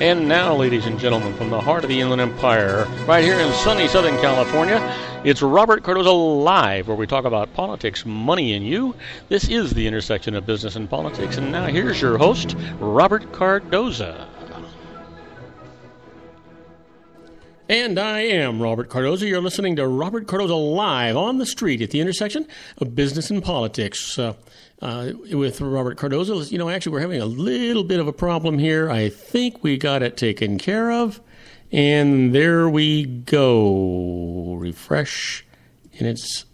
And now, ladies and gentlemen, from the heart of the Inland Empire, right here in sunny Southern California, it's Robert Cardoza Live, where we talk about politics, money, and you. This is the intersection of business and politics. And now here's your host, Robert Cardoza. And I am Robert Cardoza. You're listening to Robert Cardoza Live on the street at the intersection of business and politics. With Robert Cardoza, actually we're having a little bit of a problem here. I think we got it taken care of. And there we go. Refresh, and it's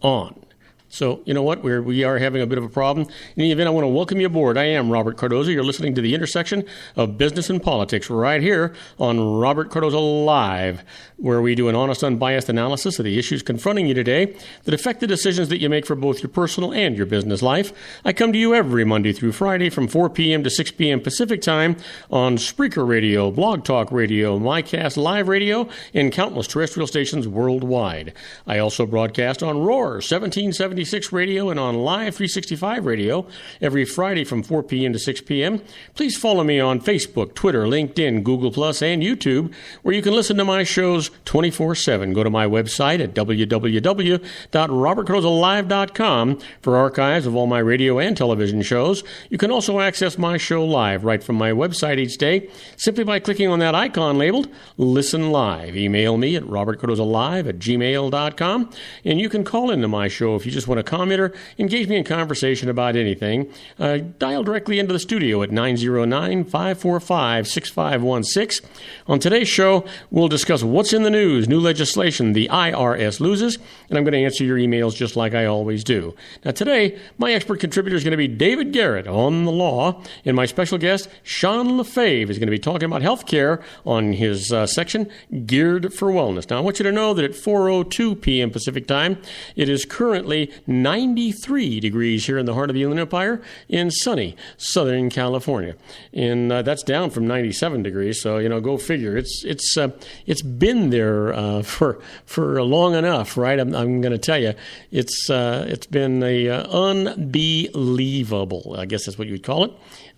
on. So, you know what? We are having a bit of a problem. In any event, I want to welcome you aboard. I am Robert Cardoza. You're listening to the intersection of business and politics right here on Robert Cardoza Live, where we do an honest, unbiased analysis of the issues confronting you today that affect the decisions that you make for both your personal and your business life. I come to you every Monday through Friday from 4 p.m. to 6 p.m. Pacific Time on Spreaker Radio, Blog Talk Radio, MyCast Live Radio, and countless terrestrial stations worldwide. I also broadcast on Roar 1776 Radio and on Live 365 Radio every Friday from 4 p.m. to 6 p.m. Please follow me on Facebook, Twitter, LinkedIn, Google+, and YouTube, where you can listen to my shows 24/7. Go to my website at www.robertcardozalive.com for archives of all my radio and television shows. You can also access my show live right from my website each day simply by clicking on that icon labeled Listen Live. Email me at robertcardozalive@gmail.com, and you can call into my show if you just want to comment or engage me in conversation about anything. Dial directly into the studio at 909-545-6516. On today's show, we'll discuss what's in the news, new legislation, the IRS loses, and I'm going to answer your emails just like I always do. Now today, my expert contributor is going to be David Garrett on the law, and my special guest, Sean Lefebvre, is going to be talking about health care on his section, Geared for Wellness. Now I want you to know that at 4:02 p.m. Pacific Time, it is currently 93 degrees here in the heart of the Inland Empire in sunny Southern California. And that's down from 97 degrees, so, go figure. It's been there for long enough, right? I'm going to tell you, it's been unbelievable, I guess that's what you would call it.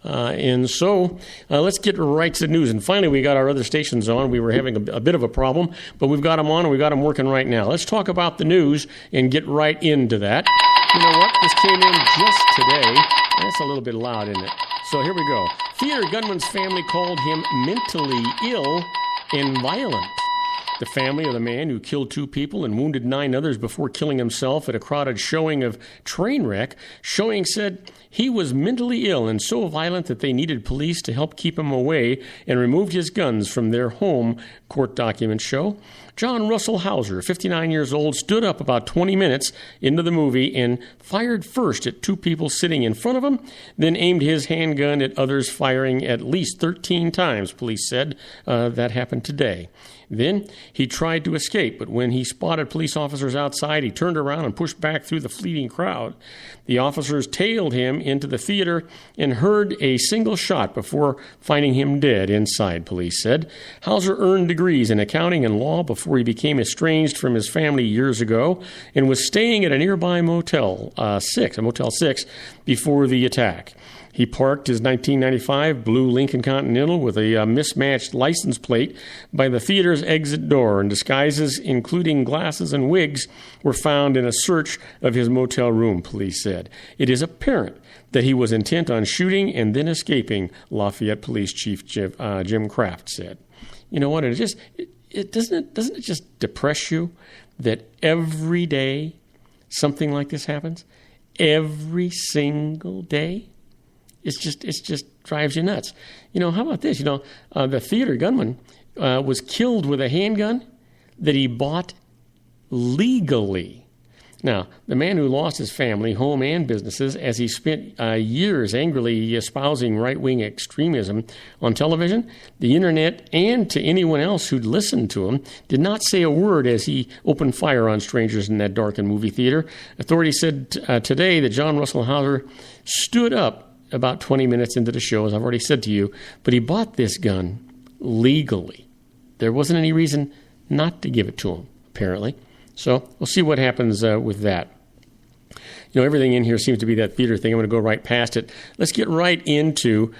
And so let's get right to the news. And finally, we got our other stations on. We were having a bit of a problem, but we've got them on and we've got them working right now. Let's talk about the news and get right into that. You know what? This came in just today. That's a little bit loud, isn't it? So here we go. Theater gunman's family called him mentally ill and violent. The family of the man who killed 2 people and wounded 9 others before killing himself at a crowded showing of Trainwreck said he was mentally ill and so violent that they needed police to help keep him away and removed his guns from their home, court documents show. John Russell Hauser, 59 years old, stood up about 20 minutes into the movie and fired first at 2 people sitting in front of him, then aimed his handgun at others, firing at least 13 times, police said. That happened today. Then he tried to escape, but when he spotted police officers outside, he turned around and pushed back through the fleeing crowd. The officers tailed him into the theater and heard a single shot before finding him dead inside, police said. Hauser earned degrees in accounting and law before he became estranged from his family years ago and was staying at a nearby Motel 6, before the attack. He parked his 1995 blue Lincoln Continental with a mismatched license plate by the theater's exit door, and disguises, including glasses and wigs, were found in a search of his motel room, police said. It is apparent that he was intent on shooting and then escaping, Lafayette Police Chief Jim Kraft said. You know what? Doesn't it just depress you that every day something like this happens? Every single day? It just drives you nuts. How about this? The theater gunman was killed with a handgun that he bought legally. Now, the man who lost his family, home, and businesses as he spent years angrily espousing right-wing extremism on television, the internet, and to anyone else who'd listened to him, did not say a word as he opened fire on strangers in that darkened movie theater. Authorities said today that John Russell Hauser stood up about 20 minutes into the show, as I've already said to you, but he bought this gun legally. There wasn't any reason not to give it to him, apparently. So we'll see what happens with that. Everything in here seems to be that theater thing. I'm going to go right past it. Let's get right into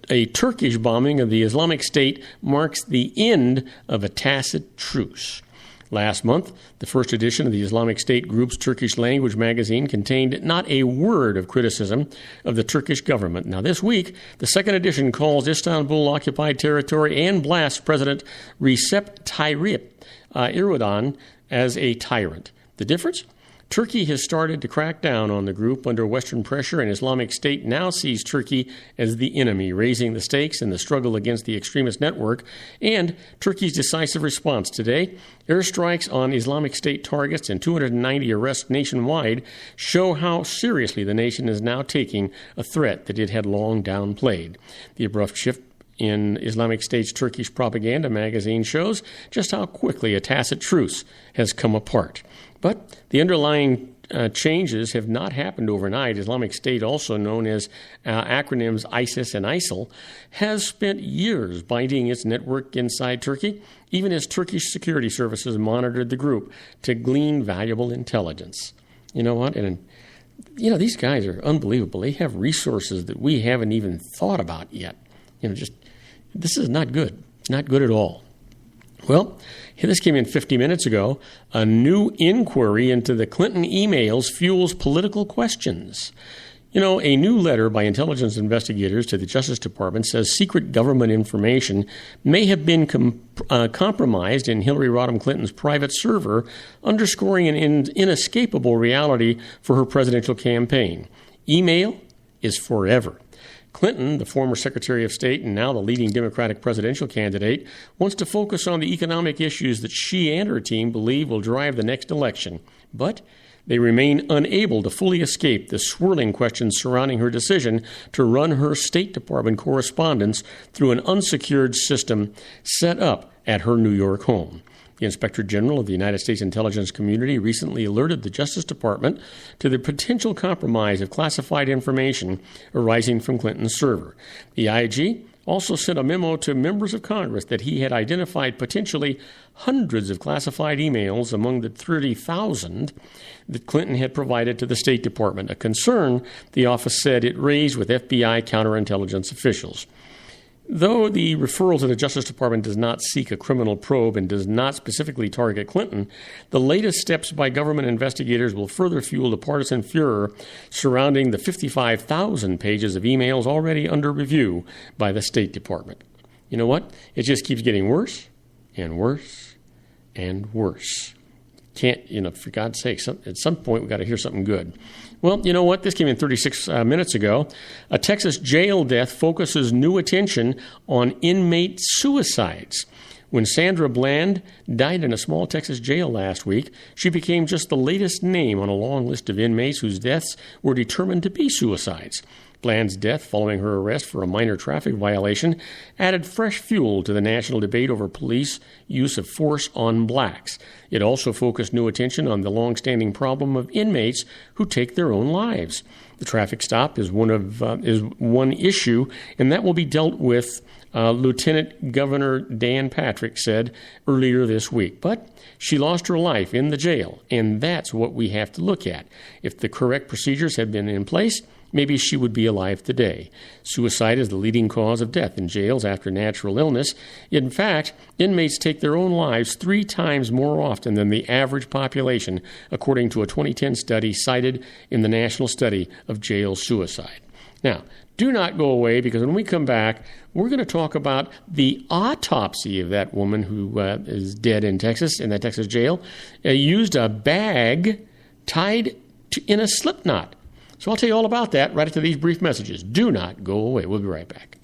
a Turkish bombing of the Islamic State marks the end of a tacit truce. Last month, the first edition of the Islamic State group's Turkish language magazine contained not a word of criticism of the Turkish government. Now, this week, the second edition calls Istanbul occupied territory and blasts President Recep Tayyip Erdogan as a tyrant. The difference? Turkey has started to crack down on the group under Western pressure, and Islamic State now sees Turkey as the enemy, raising the stakes in the struggle against the extremist network. And Turkey's decisive response today, airstrikes on Islamic State targets and 290 arrests nationwide, show how seriously the nation is now taking a threat that it had long downplayed. The abrupt shift in Islamic State's Turkish propaganda magazine shows just how quickly a tacit truce has come apart. But the underlying changes have not happened overnight. Islamic State, also known as acronyms ISIS and ISIL, has spent years binding its network inside Turkey, even as Turkish security services monitored the group to glean valuable intelligence. You know what? And these guys are unbelievable. They have resources that we haven't even thought about yet. This is not good. It's not good at all. Well, this came in 50 minutes ago. A new inquiry into the Clinton emails fuels political questions. A new letter by intelligence investigators to the Justice Department says secret government information may have been compromised in Hillary Rodham Clinton's private server, underscoring an inescapable reality for her presidential campaign. Email is forever. Clinton, the former Secretary of State and now the leading Democratic presidential candidate, wants to focus on the economic issues that she and her team believe will drive the next election. But they remain unable to fully escape the swirling questions surrounding her decision to run her State Department correspondence through an unsecured system set up at her New York home. The Inspector General of the United States Intelligence Community recently alerted the Justice Department to the potential compromise of classified information arising from Clinton's server. The IG also sent a memo to members of Congress that he had identified potentially hundreds of classified emails among the 30,000 that Clinton had provided to the State Department, a concern the office said it raised with FBI counterintelligence officials. Though the referral to the Justice Department does not seek a criminal probe and does not specifically target Clinton, the latest steps by government investigators will further fuel the partisan furor surrounding the 55,000 pages of emails already under review by the State Department. You know what? It just keeps getting worse and worse and worse. For God's sake, at some point we've got to hear something good. Well, you know what? This came in 36 minutes ago. A Texas jail death focuses new attention on inmate suicides. When Sandra Bland died in a small Texas jail last week, she became just the latest name on a long list of inmates whose deaths were determined to be suicides. Bland's death, following her arrest for a minor traffic violation, added fresh fuel to the national debate over police use of force on blacks. It also focused new attention on the long-standing problem of inmates who take their own lives. The traffic stop is one issue, and that will be dealt with, Lieutenant Governor Dan Patrick said earlier this week. But she lost her life in the jail, and that's what we have to look at. If the correct procedures had been in place, maybe she would be alive today. Suicide is the leading cause of death in jails after natural illness. In fact, inmates take their own lives 3 times more often than the average population, according to a 2010 study cited in the National Study of Jail Suicide. Now, do not go away, because when we come back, we're going to talk about the autopsy of that woman who is dead in Texas, in that Texas jail, used a bag tied in a slip knot. So I'll tell you all about that right after these brief messages. Do not go away. We'll be right back.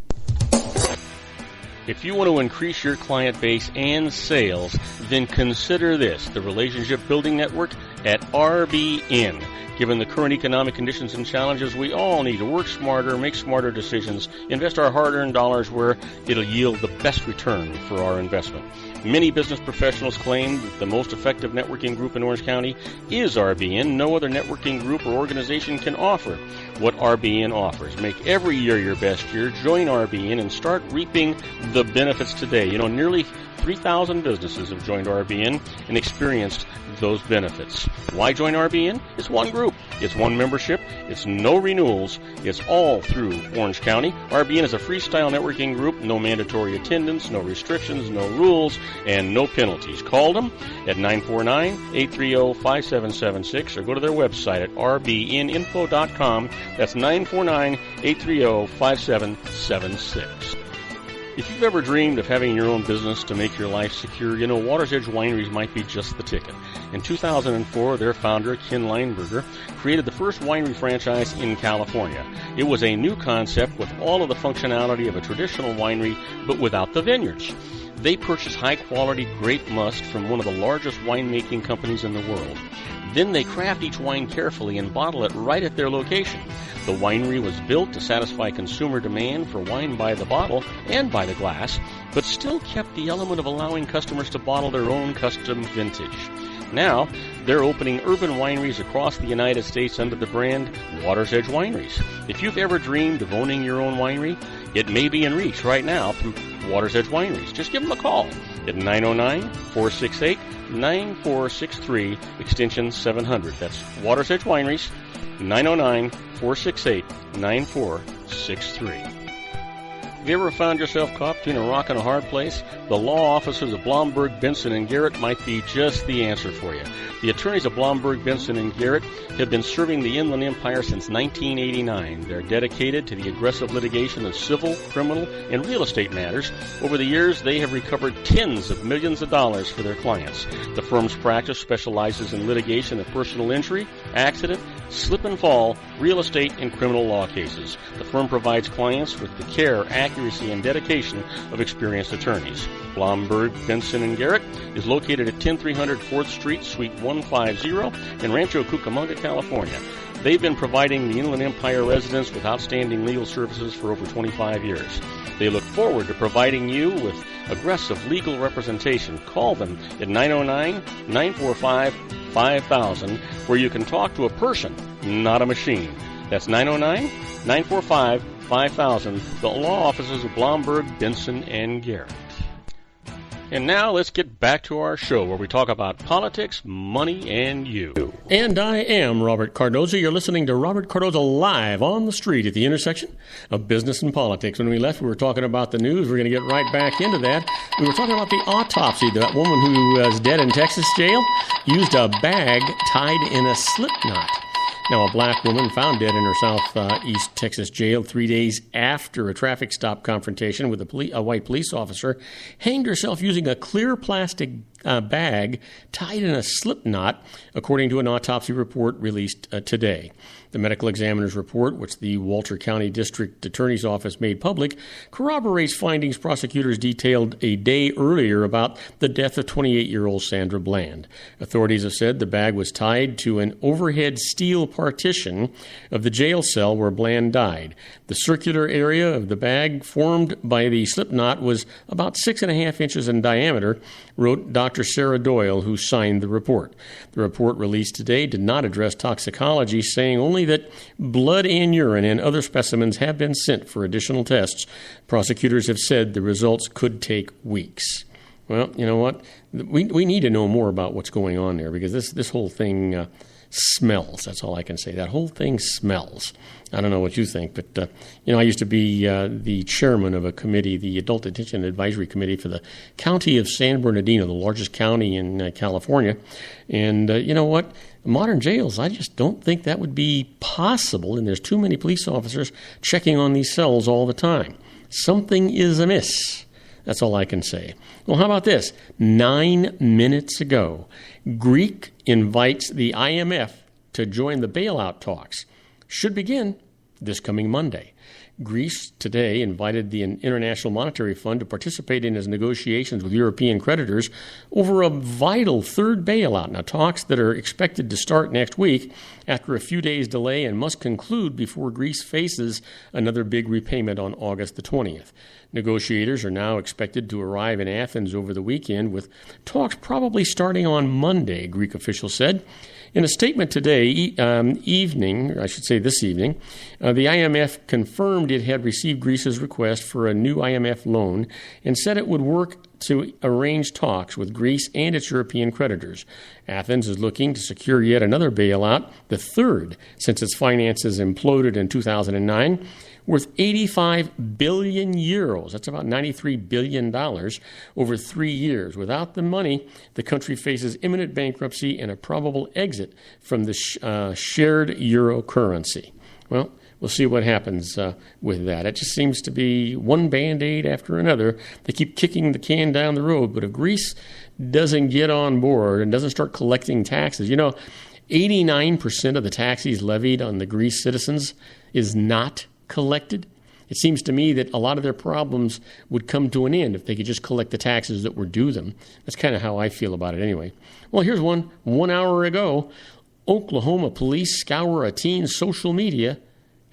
If you want to increase your client base and sales, then consider this, the Relationship Building Network at RBN. Given the current economic conditions and challenges, we all need to work smarter, make smarter decisions, invest our hard-earned dollars where it'll yield the best return for our investment. Many business professionals claim that the most effective networking group in Orange County is RBN. No other networking group or organization can offer what RBN offers. Make every year your best year. Join RBN and start reaping the benefits today. Nearly 3,000 businesses have joined RBN and experienced those benefits. Why join RBN? It's one group. It's one membership. It's no renewals. It's all through Orange County. RBN is a freestyle networking group. No mandatory attendance, no restrictions, no rules, and no penalties. Call them at 949-830-5776 or go to their website at rbninfo.com. That's 949-830-5776. If you've ever dreamed of having your own business to make your life secure, you know Water's Edge Wineries might be just the ticket. In 2004, their founder, Ken Lineberger, created the first winery franchise in California. It was a new concept with all of the functionality of a traditional winery, but without the vineyards. They purchased high-quality grape must from one of the largest winemaking companies in the world. Then they craft each wine carefully and bottle it right at their location. The winery was built to satisfy consumer demand for wine by the bottle and by the glass, but still kept the element of allowing customers to bottle their own custom vintage. Now, they're opening urban wineries across the United States under the brand Water's Edge Wineries. If you've ever dreamed of owning your own winery, it may be in reach right now through Water's Edge Wineries. Just give them a call at 909-468-9463, extension 700. That's Water's Edge Wineries, 909-468-9463. Have you ever found yourself caught between a rock and a hard place? The law offices of Blomberg, Benson, and Garrett might be just the answer for you. The attorneys of Blomberg, Benson, and Garrett have been serving the Inland Empire since 1989. They're dedicated to the aggressive litigation of civil, criminal, and real estate matters. Over the years, they have recovered tens of millions of dollars for their clients. The firm's practice specializes in litigation of personal injury, accident, slip and fall, real estate, and criminal law cases. The firm provides clients with the care, accuracy, and dedication of experienced attorneys. Blomberg, Benson, and Garrett is located at 10300 4th Street, Suite 150 in Rancho Cucamonga, California. They've been providing the Inland Empire residents with outstanding legal services for over 25 years. They look forward to providing you with aggressive legal representation. Call them at 909-945-5000, where you can talk to a person, not a machine. That's 909-945-5000, the law offices of Blomberg, Benson, and Garrett. And now let's get back to our show where we talk about politics, money, and you. And I am Robert Cardoza. You're listening to Robert Cardoza live on the street at the intersection of business and politics. When we left, we were talking about the news. We're going to get right back into that. We were talking about the autopsy. That woman who was dead in Texas jail used a bag tied in a slip knot. Now, a black woman found dead in her southeast Texas jail 3 days after a traffic stop confrontation with a white police officer hanged herself using a clear plastic bag tied in a slip knot, according to an autopsy report released today. The medical examiner's report, which the Walter County District Attorney's Office made public, corroborates findings prosecutors detailed a day earlier about the death of 28-year-old Sandra Bland. Authorities have said the bag was tied to an overhead steel partition of the jail cell where Bland died. The circular area of the bag formed by the slip knot was about 6.5 inches in diameter, wrote Dr. Sarah Doyle, who signed the report. The report released today did not address toxicology, saying only that blood and urine and other specimens have been sent for additional tests. Prosecutors have said the results could take weeks. Well, you know what? We need to know more about what's going on there, because this whole thing smells. That's all I can say. That whole thing smells. I don't know what you think, but I used to be the chairman of a committee, the Adult Detention Advisory Committee for the county of San Bernardino, the largest county in California. And you know what? Modern jails, I just don't think that would be possible, and there's too many police officers checking on these cells all the time. Something is amiss. That's all I can say. Well, how about this? 9 minutes ago, Greek invites the IMF to join the bailout talks. Should begin this coming Monday. Greece today invited the International Monetary Fund to participate in its negotiations with European creditors over a vital third bailout. Now, talks that are expected to start next week after a few days' delay and must conclude before Greece faces another big repayment on August the 20th. Negotiators are now expected to arrive in Athens over the weekend, with talks probably starting on Monday, Greek officials said. In a statement today this evening, the IMF confirmed it had received Greece's request for a new IMF loan and said it would work to arrange talks with Greece and its European creditors. Athens is looking to secure yet another bailout, the third since its finances imploded in 2009, worth 85 billion euros. That's about $93 billion over 3 years. Without the money, the country faces imminent bankruptcy and a probable exit from the shared euro currency. Well, we'll see what happens with that. It just seems to be one Band-Aid after another. They keep kicking the can down the road. But if Greece doesn't get on board and doesn't start collecting taxes, 89% of the taxes levied on the Greece citizens is not collected. It seems to me that a lot of their problems would come to an end if they could just collect the taxes that were due them. That's kind of how I feel about it anyway. Well, here's one. 1 hour ago, Oklahoma police scour a teen's social media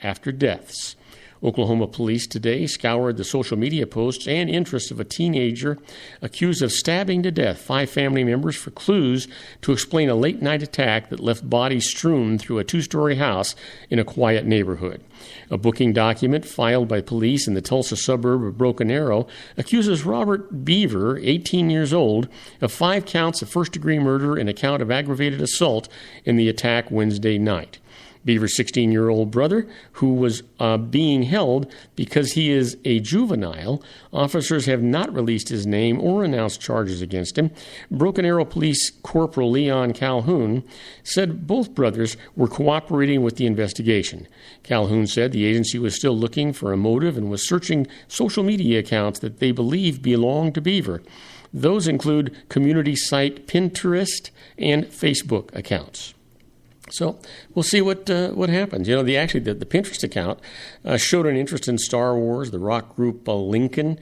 after deaths. Oklahoma police today scoured the social media posts and interests of a teenager accused of stabbing to death 5 family members for clues to explain a late-night attack that left bodies strewn through a 2-story house in a quiet neighborhood. A booking document filed by police in the Tulsa suburb of Broken Arrow accuses Robert Beaver, 18 years old, of 5 counts of first-degree murder and a count of aggravated assault in the attack Wednesday night. Beaver's 16-year-old brother, who was being held because he is a juvenile. Officers have not released his name or announced charges against him. Broken Arrow Police Corporal Leon Calhoun said both brothers were cooperating with the investigation. Calhoun said the agency was still looking for a motive and was searching social media accounts that they believe belong to Beaver. Those include community site Pinterest and Facebook accounts. So we'll see what happens. The Pinterest account showed an interest in Star Wars, the rock group Lincoln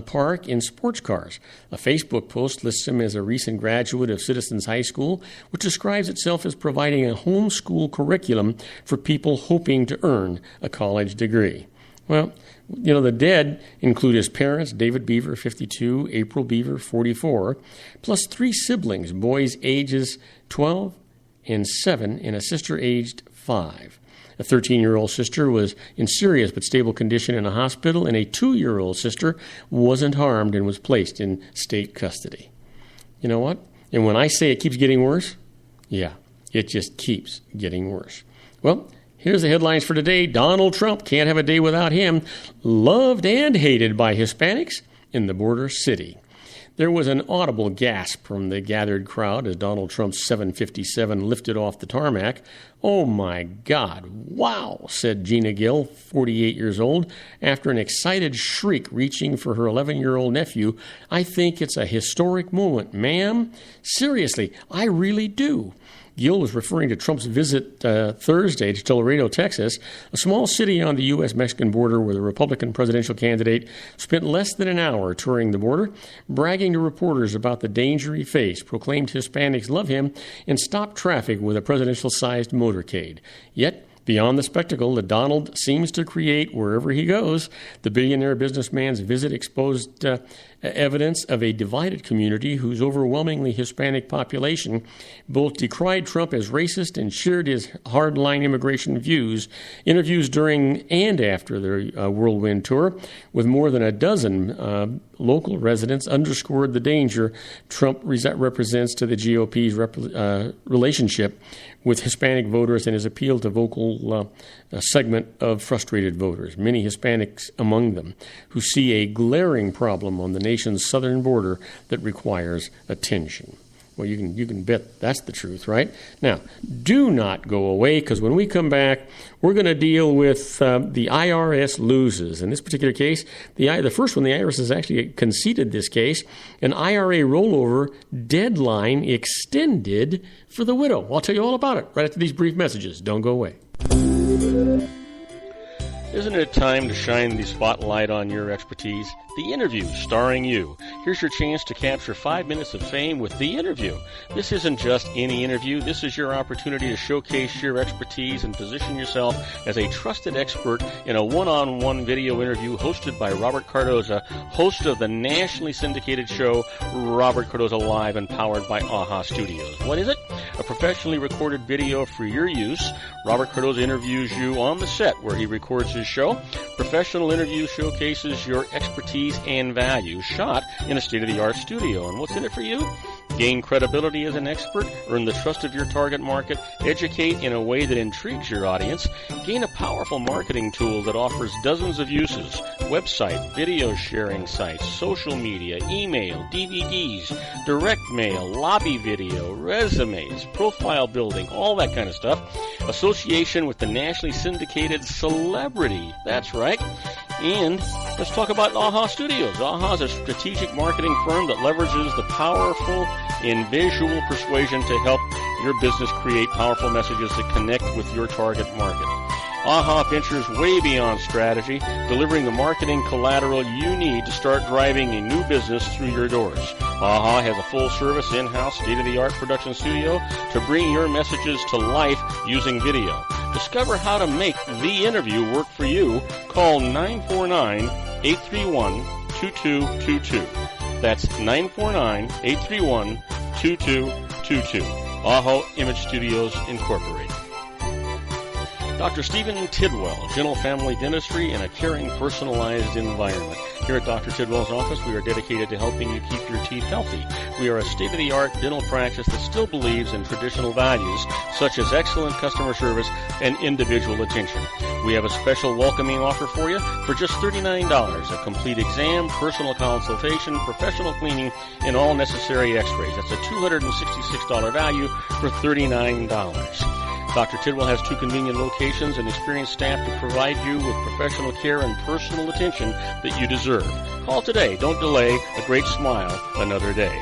Park, and sports cars. A Facebook post lists him as a recent graduate of Citizens High School, which describes itself as providing a homeschool curriculum for people hoping to earn a college degree. Well, the dead include his parents, David Beaver, 52, April Beaver, 44, plus 3 siblings, boys ages 12 and 7, and a sister aged 5. A 13-year-old sister was in serious but stable condition in a hospital, and a 2-year-old sister wasn't harmed and was placed in state custody. You know what? And when I say it keeps getting worse, yeah, it just keeps getting worse. Well, here's the headlines for today. Donald Trump, can't have a day without him, loved and hated by Hispanics in the border city. There was an audible gasp from the gathered crowd as Donald Trump's 757 lifted off the tarmac. "Oh, my God, wow," said Gina Gill, 48 years old, after an excited shriek reaching for her 11-year-old nephew. "I think it's a historic moment, ma'am. Seriously, I really do." Gill was referring to Trump's visit Thursday to Laredo, Texas, a small city on the U.S.-Mexican border where the Republican presidential candidate spent less than an hour touring the border, bragging to reporters about the danger he faced, proclaimed Hispanics love him, and stopped traffic with a presidential-sized motorcade. Yet, beyond the spectacle that Donald seems to create wherever he goes, the billionaire businessman's visit exposed evidence of a divided community whose overwhelmingly Hispanic population both decried Trump as racist and shared his hardline immigration views. Interviews during and after their whirlwind tour with more than a dozen local residents underscored the danger Trump represents to the GOP's relationship with Hispanic voters and his appeal to vocal segment of frustrated voters, many Hispanics among them, who see a glaring problem on the nation's southern border that requires attention. Well, you can bet that's the truth, right? Now, do not go away, because when we come back, we're going to deal with the IRS loses. In this particular case, the first one, the IRS has actually conceded this case, an IRA rollover deadline extended for the widow. I'll tell you all about it right after these brief messages. Don't go away. Isn't it time to shine the spotlight on your expertise? The Interview, starring you. Here's your chance to capture 5 minutes of fame with The Interview. This isn't just any interview. This is your opportunity to showcase your expertise and position yourself as a trusted expert in a one-on-one video interview hosted by Robert Cardoza, host of the nationally syndicated show Robert Cardoza Live and powered by AHA Studios. What is it? A professionally recorded video for your use. Robert Cardoza interviews you on the set where he records his show. Professional interview showcases your expertise and value, shot in a state-of-the-art studio. And what's in it for you? Gain credibility as an expert, earn the trust of your target market, educate in a way that intrigues your audience, gain a powerful marketing tool that offers dozens of uses, website, video sharing sites, social media, email, DVDs, direct mail, lobby video, resumes, profile building, all that kind of stuff. Association with the nationally syndicated celebrity. That's right. And let's talk about AHA Studios. AHA is a strategic marketing firm that leverages the powerful in visual persuasion to help your business create powerful messages that connect with your target market. AHA ventures way beyond strategy, delivering the marketing collateral you need to start driving a new business through your doors. AHA has a full-service, in-house, state-of-the-art production studio to bring your messages to life using video. Discover how to make The Interview work for you. Call 949-831-2222. That's 949-831-2222. AHA Image Studios Incorporated. Dr. Stephen Tidwell, Gentle Family Dentistry in a caring, personalized environment. Here at Dr. Tidwell's office, we are dedicated to helping you keep your teeth healthy. We are a state-of-the-art dental practice that still believes in traditional values, such as excellent customer service and individual attention. We have a special welcoming offer for you for just $39, a complete exam, personal consultation, professional cleaning, and all necessary x-rays. That's a $266 value for $39. Dr. Tidwell has 2 convenient locations and experienced staff to provide you with professional care and personal attention that you deserve. Call today. Don't delay. A great smile another day.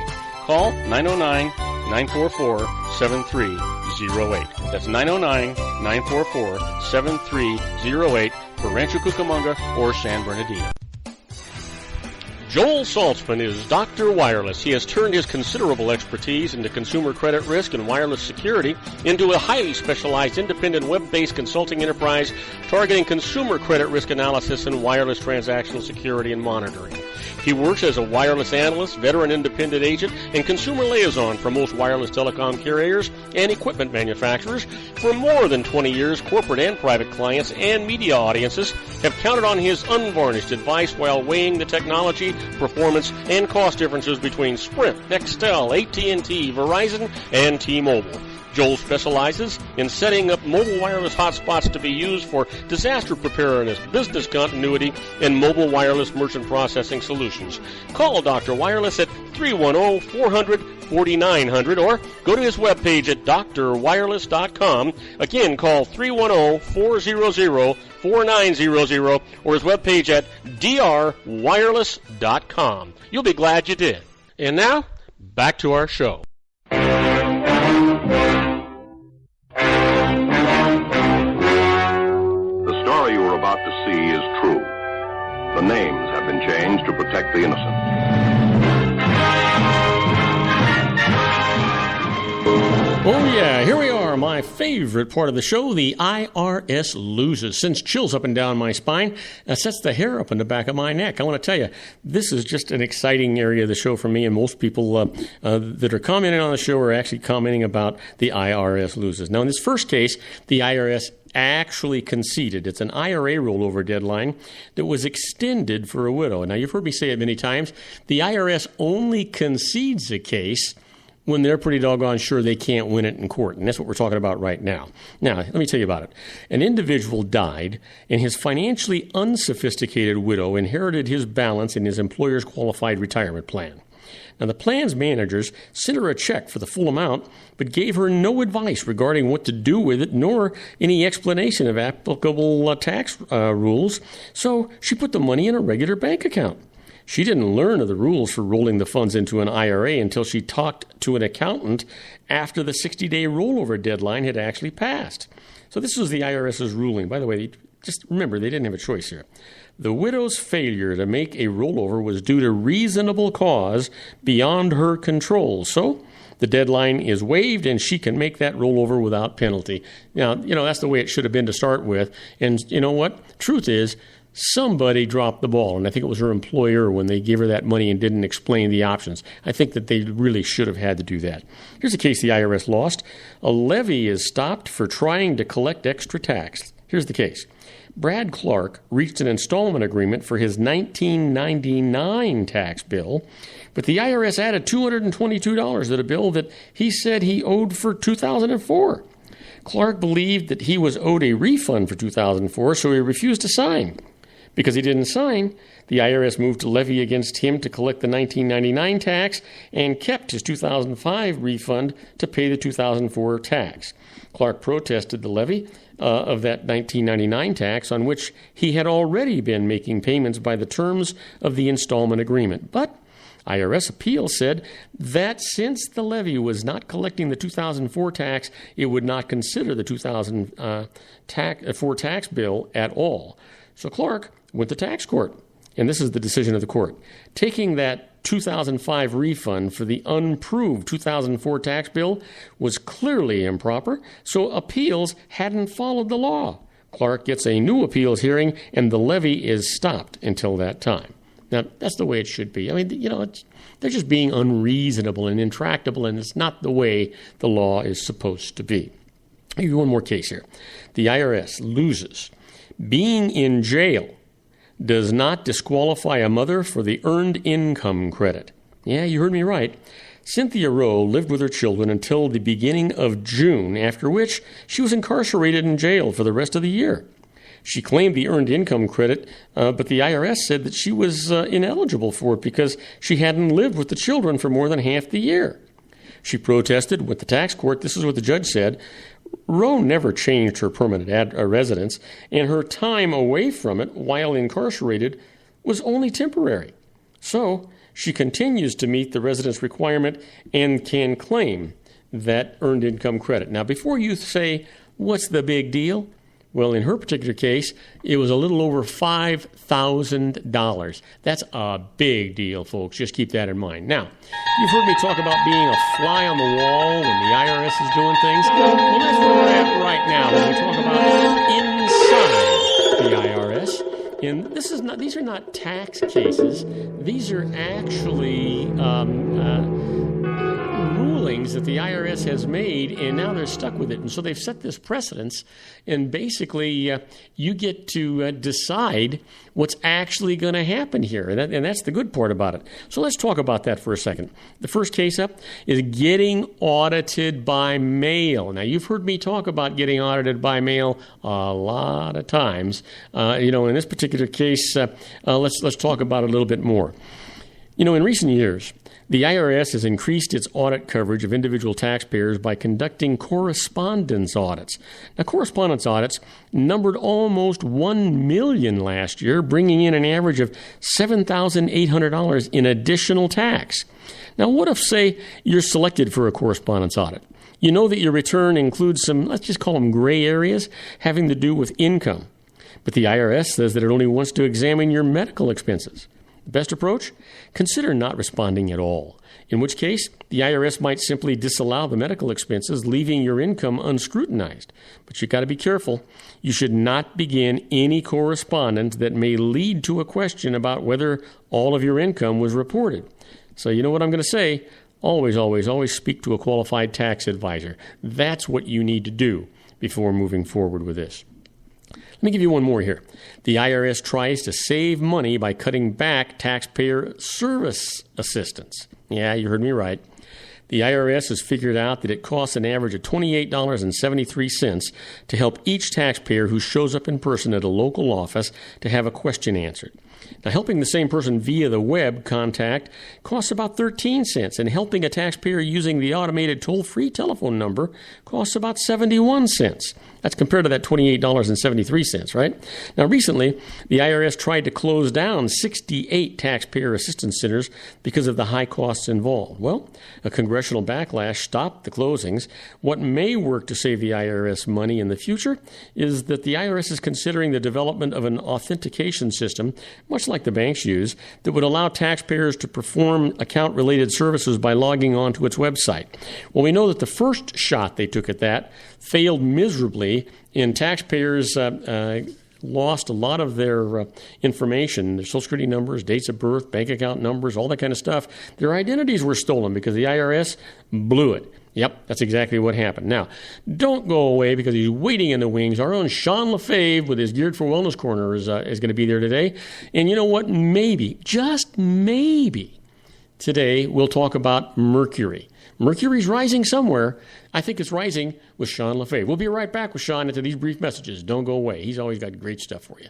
Call 909-944-7308. That's 909-944-7308 for Rancho Cucamonga or San Bernardino. Joel Saltzman is Dr. Wireless. He has turned his considerable expertise into consumer credit risk and wireless security into a highly specialized independent web-based consulting enterprise targeting consumer credit risk analysis and wireless transactional security and monitoring. He works as a wireless analyst, veteran independent agent, and consumer liaison for most wireless telecom carriers and equipment manufacturers. For more than 20 years, corporate and private clients and media audiences have counted on his unvarnished advice while weighing the technology, performance, and cost differences between Sprint, Nextel, AT&T, Verizon, and T-Mobile. Joel specializes in setting up mobile wireless hotspots to be used for disaster preparedness, business continuity, and mobile wireless merchant processing solutions. Call Dr. Wireless at 310-400-4900 or go to his webpage at drwireless.com. Again, call 310-400-4900 or his webpage at drwireless.com. You'll be glad you did. And now, back to our show. The story you are about to see is true. The names have been changed to protect the innocent. Oh, yeah, here we are, my favorite part of the show, the IRS loses. Sends chills up and down my spine, sets the hair up in the back of my neck. I want to tell you, this is just an exciting area of the show for me, and most people that are commenting on the show are actually commenting about the IRS loses. Now, in this first case, the IRS actually conceded. It's an IRA rollover deadline that was extended for a widow. Now, you've heard me say it many times. The IRS only concedes a case when they're pretty doggone sure they can't win it in court. And that's what we're talking about right now. Now, let me tell you about it. An individual died, and his financially unsophisticated widow inherited his balance in his employer's qualified retirement plan. Now, the plan's managers sent her a check for the full amount, but gave her no advice regarding what to do with it, nor any explanation of applicable tax rules. So she put the money in a regular bank account. She didn't learn of the rules for rolling the funds into an IRA until she talked to an accountant after the 60-day rollover deadline had actually passed. So this was the IRS's ruling. By the way, just remember, they didn't have a choice here. The widow's failure to make a rollover was due to reasonable cause beyond her control. So the deadline is waived, and she can make that rollover without penalty. Now, that's the way it should have been to start with. And you know what? Truth is, somebody dropped the ball, and I think it was her employer when they gave her that money and didn't explain the options. I think that they really should have had to do that. Here's a case the IRS lost. A levy is stopped for trying to collect extra tax. Here's the case. Brad Clark reached an installment agreement for his 1999 tax bill, but the IRS added $222 to the bill that he said he owed for 2004. Clark believed that he was owed a refund for 2004, so he refused to sign. Because he didn't sign, the IRS moved to levy against him to collect the 1999 tax and kept his 2005 refund to pay the 2004 tax. Clark protested the levy of that 1999 tax, on which he had already been making payments by the terms of the installment agreement. But IRS appeal said that since the levy was not collecting the 2004 tax, it would not consider the 2004 tax bill at all. So Clark went to tax court, and this is the decision of the court. Taking that 2005 refund for the unproved 2004 tax bill was clearly improper, so appeals hadn't followed the law. Clark gets a new appeals hearing, and the levy is stopped until that time. Now, that's the way it should be. I mean, they're just being unreasonable and intractable, and it's not the way the law is supposed to be. I'll give you one more case here. The IRS loses. Being in jail does not disqualify a mother for the Earned Income Credit. Yeah, you heard me right. Cynthia Rowe lived with her children until the beginning of June, after which she was incarcerated in jail for the rest of the year. She claimed the Earned Income Credit, but the IRS said that she was ineligible for it because she hadn't lived with the children for more than half the year. She protested with the tax court. This is what the judge said. Rowe never changed her permanent residence, and her time away from it while incarcerated was only temporary. So she continues to meet the residence requirement and can claim that Earned Income Credit. Now, before you say, what's the big deal? Well, in her particular case, it was a little over $5,000. That's a big deal, folks. Just keep that in mind. Now, you've heard me talk about being a fly on the wall when the IRS is doing things. Well, that's where we're at right now when we talk about inside the IRS. And these are not tax cases. These are actually rulings that the IRS has made, and now they're stuck with it. And so they've set this precedence, and basically you get to decide what's actually going to happen here. And that's the good part about it. So let's talk about that for a second. The first case up is getting audited by mail. Now, you've heard me talk about getting audited by mail a lot of times. In this particular case, let's talk about it a little bit more. In recent years, the IRS has increased its audit coverage of individual taxpayers by conducting correspondence audits. Now, correspondence audits numbered almost 1 million last year, bringing in an average of $7,800 in additional tax. Now, what if, say, you're selected for a correspondence audit? You know that your return includes some, let's just call them gray areas, having to do with income. But the IRS says that it only wants to examine your medical expenses. The best approach? Consider not responding at all, in which case the IRS might simply disallow the medical expenses, leaving your income unscrutinized. But you've got to be careful. You should not begin any correspondence that may lead to a question about whether all of your income was reported. So you know what I'm going to say? Always, always, always speak to a qualified tax advisor. That's what you need to do before moving forward with this. Let me give you one more here. The IRS tries to save money by cutting back taxpayer service assistance. Yeah, you heard me right. The IRS has figured out that it costs an average of $28.73 to help each taxpayer who shows up in person at a local office to have a question answered. Now, helping the same person via the web contact costs about 13 cents, and helping a taxpayer using the automated toll-free telephone number costs about 71 cents. That's compared to that $28.73, right? Now, recently, the IRS tried to close down 68 taxpayer assistance centers because of the high costs involved. Well, a congressional backlash stopped the closings. What may work to save the IRS money in the future is that the IRS is considering the development of an authentication system, much like the banks use, that would allow taxpayers to perform account-related services by logging onto its website. Well, we know that the first shot they took at that failed miserably, and taxpayers lost a lot of their information, their Social Security numbers, dates of birth, bank account numbers, all that kind of stuff. Their identities were stolen because the IRS blew it. Yep, that's exactly what happened. Now, don't go away because he's waiting in the wings. Our own Sean LaFave with his Geared for Wellness Corner is going to be there today. And you know what? Maybe, just maybe, today we'll talk about Mercury. Mercury's rising somewhere. I think it's rising with Sean LaFave. We'll be right back with Sean after these brief messages. Don't go away. He's always got great stuff for you.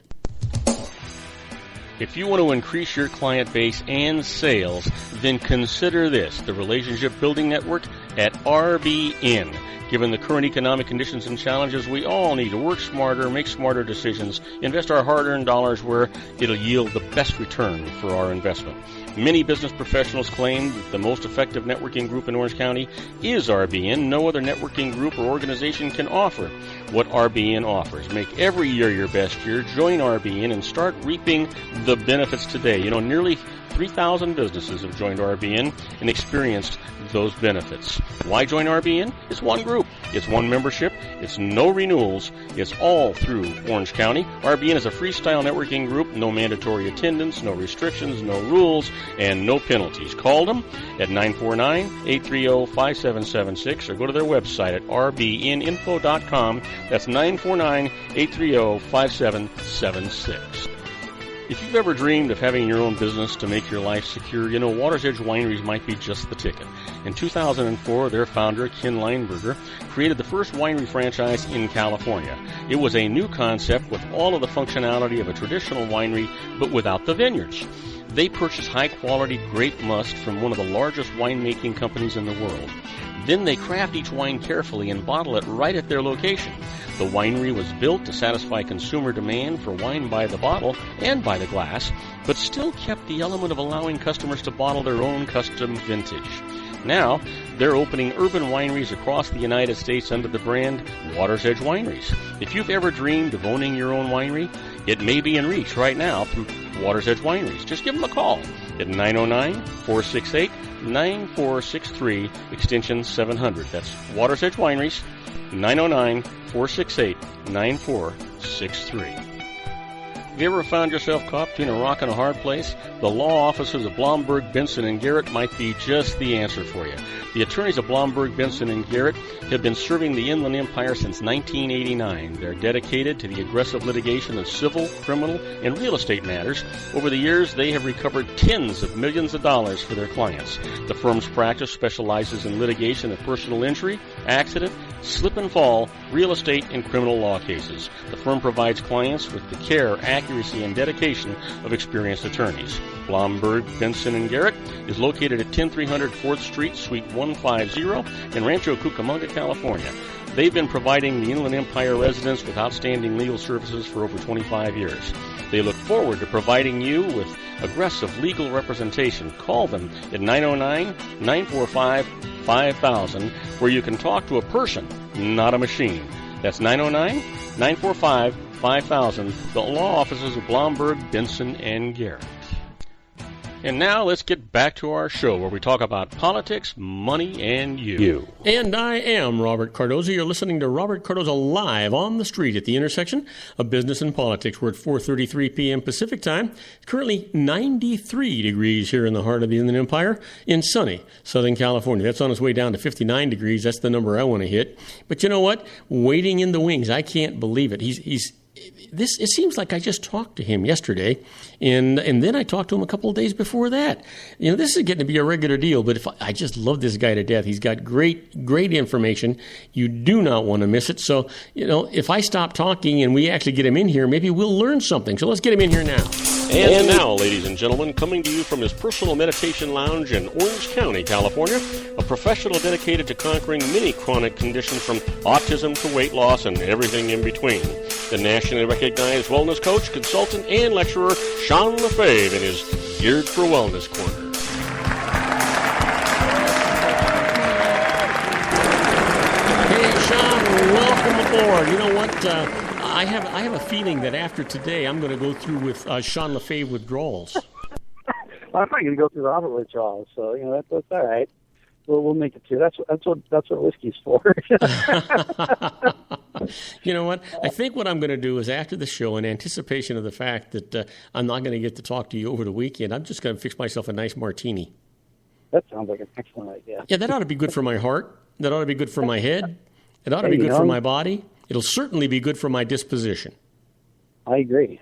If you want to increase your client base and sales, then consider this, the Relationship Building Network at RBN. Given the current economic conditions and challenges, we all need to work smarter, make smarter decisions, invest our hard-earned dollars where it'll yield the best return for our investment. Many business professionals claim that the most effective networking group in Orange County is RBN. No other networking group or organization can offer what RBN offers. Make every year your best year. Join RBN and start reaping the benefits today. You know, nearly 3,000 businesses have joined RBN and experienced those benefits. Why join RBN? It's one group. It's one membership. It's no renewals. It's all through Orange County. RBN is a freestyle networking group. No mandatory attendance, no restrictions, no rules, and no penalties. Call them at 949-830-5776 or go to their website at rbninfo.com. That's 949-830-5776. If you've ever dreamed of having your own business to make your life secure, you know Water's Edge Wineries might be just the ticket. In 2004, their founder, Ken Lineberger, created the first winery franchise in California. It was a new concept with all of the functionality of a traditional winery, but without the vineyards. They purchased high-quality grape must from one of the largest winemaking companies in the world. Then they craft each wine carefully and bottle it right at their location. The winery was built to satisfy consumer demand for wine by the bottle and by the glass, but still kept the element of allowing customers to bottle their own custom vintage. Now, they're opening urban wineries across the United States under the brand Water's Edge Wineries. If you've ever dreamed of owning your own winery, it may be in reach right now through Water's Edge Wineries. Just give them a call at 909-468-9463, extension 700. That's Water's Edge Wineries, 909-468-9463. Have you ever found yourself caught between a rock and a hard place? The law offices of Blomberg, Benson, and Garrett might be just the answer for you. The attorneys of Blomberg, Benson, and Garrett have been serving the Inland Empire since 1989. They're dedicated to the aggressive litigation of civil, criminal, and real estate matters. Over the years, they have recovered tens of millions of dollars for their clients. The firm's practice specializes in litigation of personal injury, accident, slip and fall, real estate, and criminal law cases. The firm provides clients with the care, accuracy, and dedication of experienced attorneys. Blomberg, Benson, and Garrett is located at 10300 4th Street, Suite 150 in Rancho Cucamonga, California. They've been providing the Inland Empire residents with outstanding legal services for over 25 years. They look forward to providing you with aggressive legal representation. Call them at 909-945-5000, where you can talk to a person, not a machine. That's 909-945-5000, the law offices of Blomberg, Benson, and Garrett. And now let's get back to our show where we talk about politics, money, and you. And I am Robert Cardoza. You're listening to Robert Cardoza live on the street at the intersection of business and politics. We're at 4:33 p.m. Pacific time. It's currently 93 degrees here in the heart of the Inland Empire in sunny Southern California. That's on its way down to 59 degrees. That's the number I want to hit. But you know what? Waiting in the wings. I can't believe it. It seems like I just talked to him yesterday, and then I talked to him a couple of days before that. You know, this is getting to be a regular deal, but I just love this guy to death. He's got great information. You do not want to miss it. So, you know, if I stop talking and we actually get him in here, maybe we'll learn something. So let's get him in here now. And now, ladies and gentlemen, coming to you from his personal meditation lounge in Orange County, California, a professional dedicated to conquering many chronic conditions from autism to weight loss and everything in between. The nationally recognized wellness coach, consultant, and lecturer, Sean LaFave, in his Geared for Wellness Corner. Hey, Sean, welcome aboard. You know what? I have a feeling that after today, I'm going to go through with Sean LaFave withdrawals. Well, I'm not going to go through the opposite withdrawals, so that's all right. We'll make it through. That's what whiskey's for. You know what? I think what I'm going to do is after the show, in anticipation of the fact that I'm not going to get to talk to you over the weekend, I'm just going to fix myself a nice martini. That sounds like an excellent idea. Yeah, that ought to be good for my heart. That ought to be good for my head. It ought to be good for my body. It'll certainly be good for my disposition. I agree.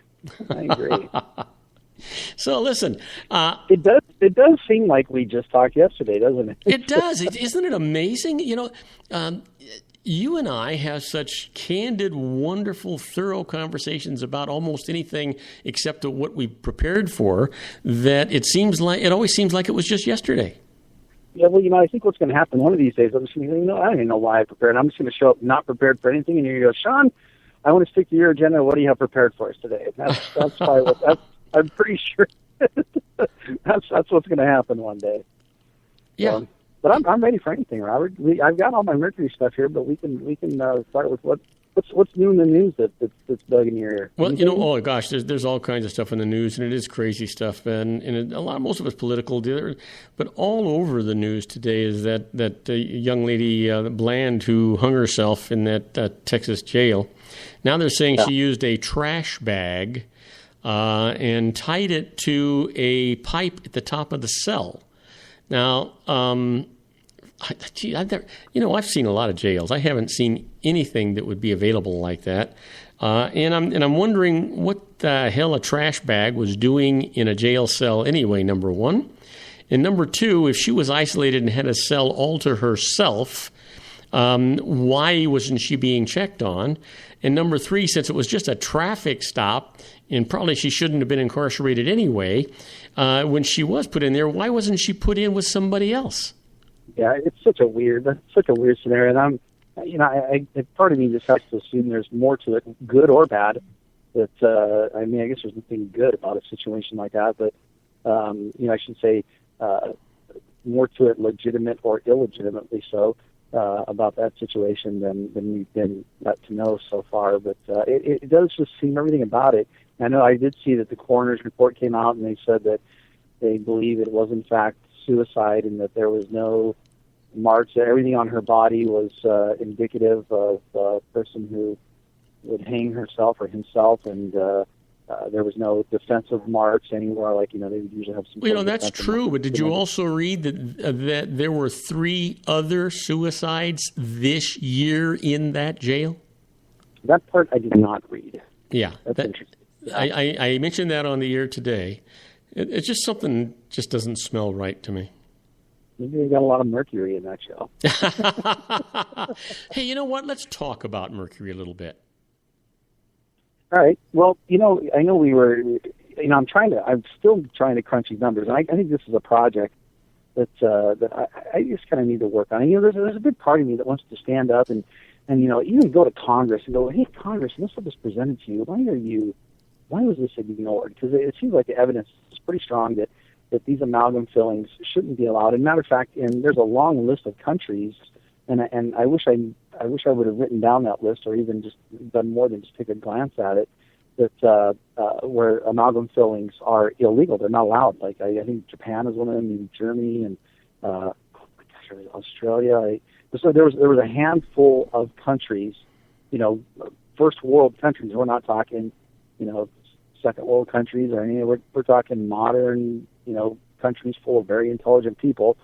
So listen, it does seem like we just talked yesterday, doesn't it? It does. Isn't it amazing? You know, you and I have such candid, wonderful, thorough conversations about almost anything except what we prepared for that it always seems like it was just yesterday. Yeah, well, I think what's going to happen one of these days, I'm just going to I don't even know why I prepared. I'm just going to show up not prepared for anything, and you're going to go, Sean, I want to stick to your agenda. What do you have prepared for us today? That's probably I'm pretty sure that's what's going to happen one day. Yeah. So, but I'm ready for anything, Robert. I've got all my Mercury stuff here, but we can start with what's new in the news that's dug in your ear. Well, oh gosh, there's all kinds of stuff in the news, and it is crazy stuff, and most of it's political. But all over the news today is that young lady Bland who hung herself in that Texas jail. Now they're saying she used a trash bag and tied it to a pipe at the top of the cell. Now, I've seen a lot of jails. I haven't seen anything that would be available like that. And I'm wondering what the hell a trash bag was doing in a jail cell anyway, number one. And number two, if she was isolated and had a cell all to herself, why wasn't she being checked on? And number three, since it was just a traffic stop, and probably she shouldn't have been incarcerated anyway, when she was put in there, why wasn't she put in with somebody else? Yeah, it's such a weird scenario. And part of me just has to assume there's more to it, good or bad. That I guess there's nothing good about a situation like that, but I should say more to it, legitimate or illegitimately so, about that situation than we've been let to know so far. But it does just seem everything about it. I know I did see that the coroner's report came out, and they said that they believe it was in fact suicide, and that there was no marks. Everything on her body was indicative of a person who would hang herself or himself, and there was no defensive marks anywhere. Like they would usually have some. Well, that's true. But did you also read that there were 3 other suicides this year in that jail? That part I did not read. Yeah, that's interesting. I mentioned that on the air today. It's just something just doesn't smell right to me. Maybe they got a lot of mercury in that show. Hey, you know what? Let's talk about mercury a little bit. All right. Well, I know we were. I'm still trying to crunch these numbers, and I think this is a project that I just kind of need to work on. There's a big part of me that wants to stand up and even go to Congress and go, hey, Congress, this was presented to you. Why was this ignored? Because it seems like the evidence is pretty strong that these amalgam fillings shouldn't be allowed. And matter of fact, there's a long list of countries, and I wish I would have written down that list, or even just done more than just take a glance at it, that where amalgam fillings are illegal. They're not allowed. Like I think Japan is one of them, maybe Germany, and Australia. So there was a handful of countries, first world countries. We're not talking, second world countries or anything. We're talking modern, countries full of very intelligent people,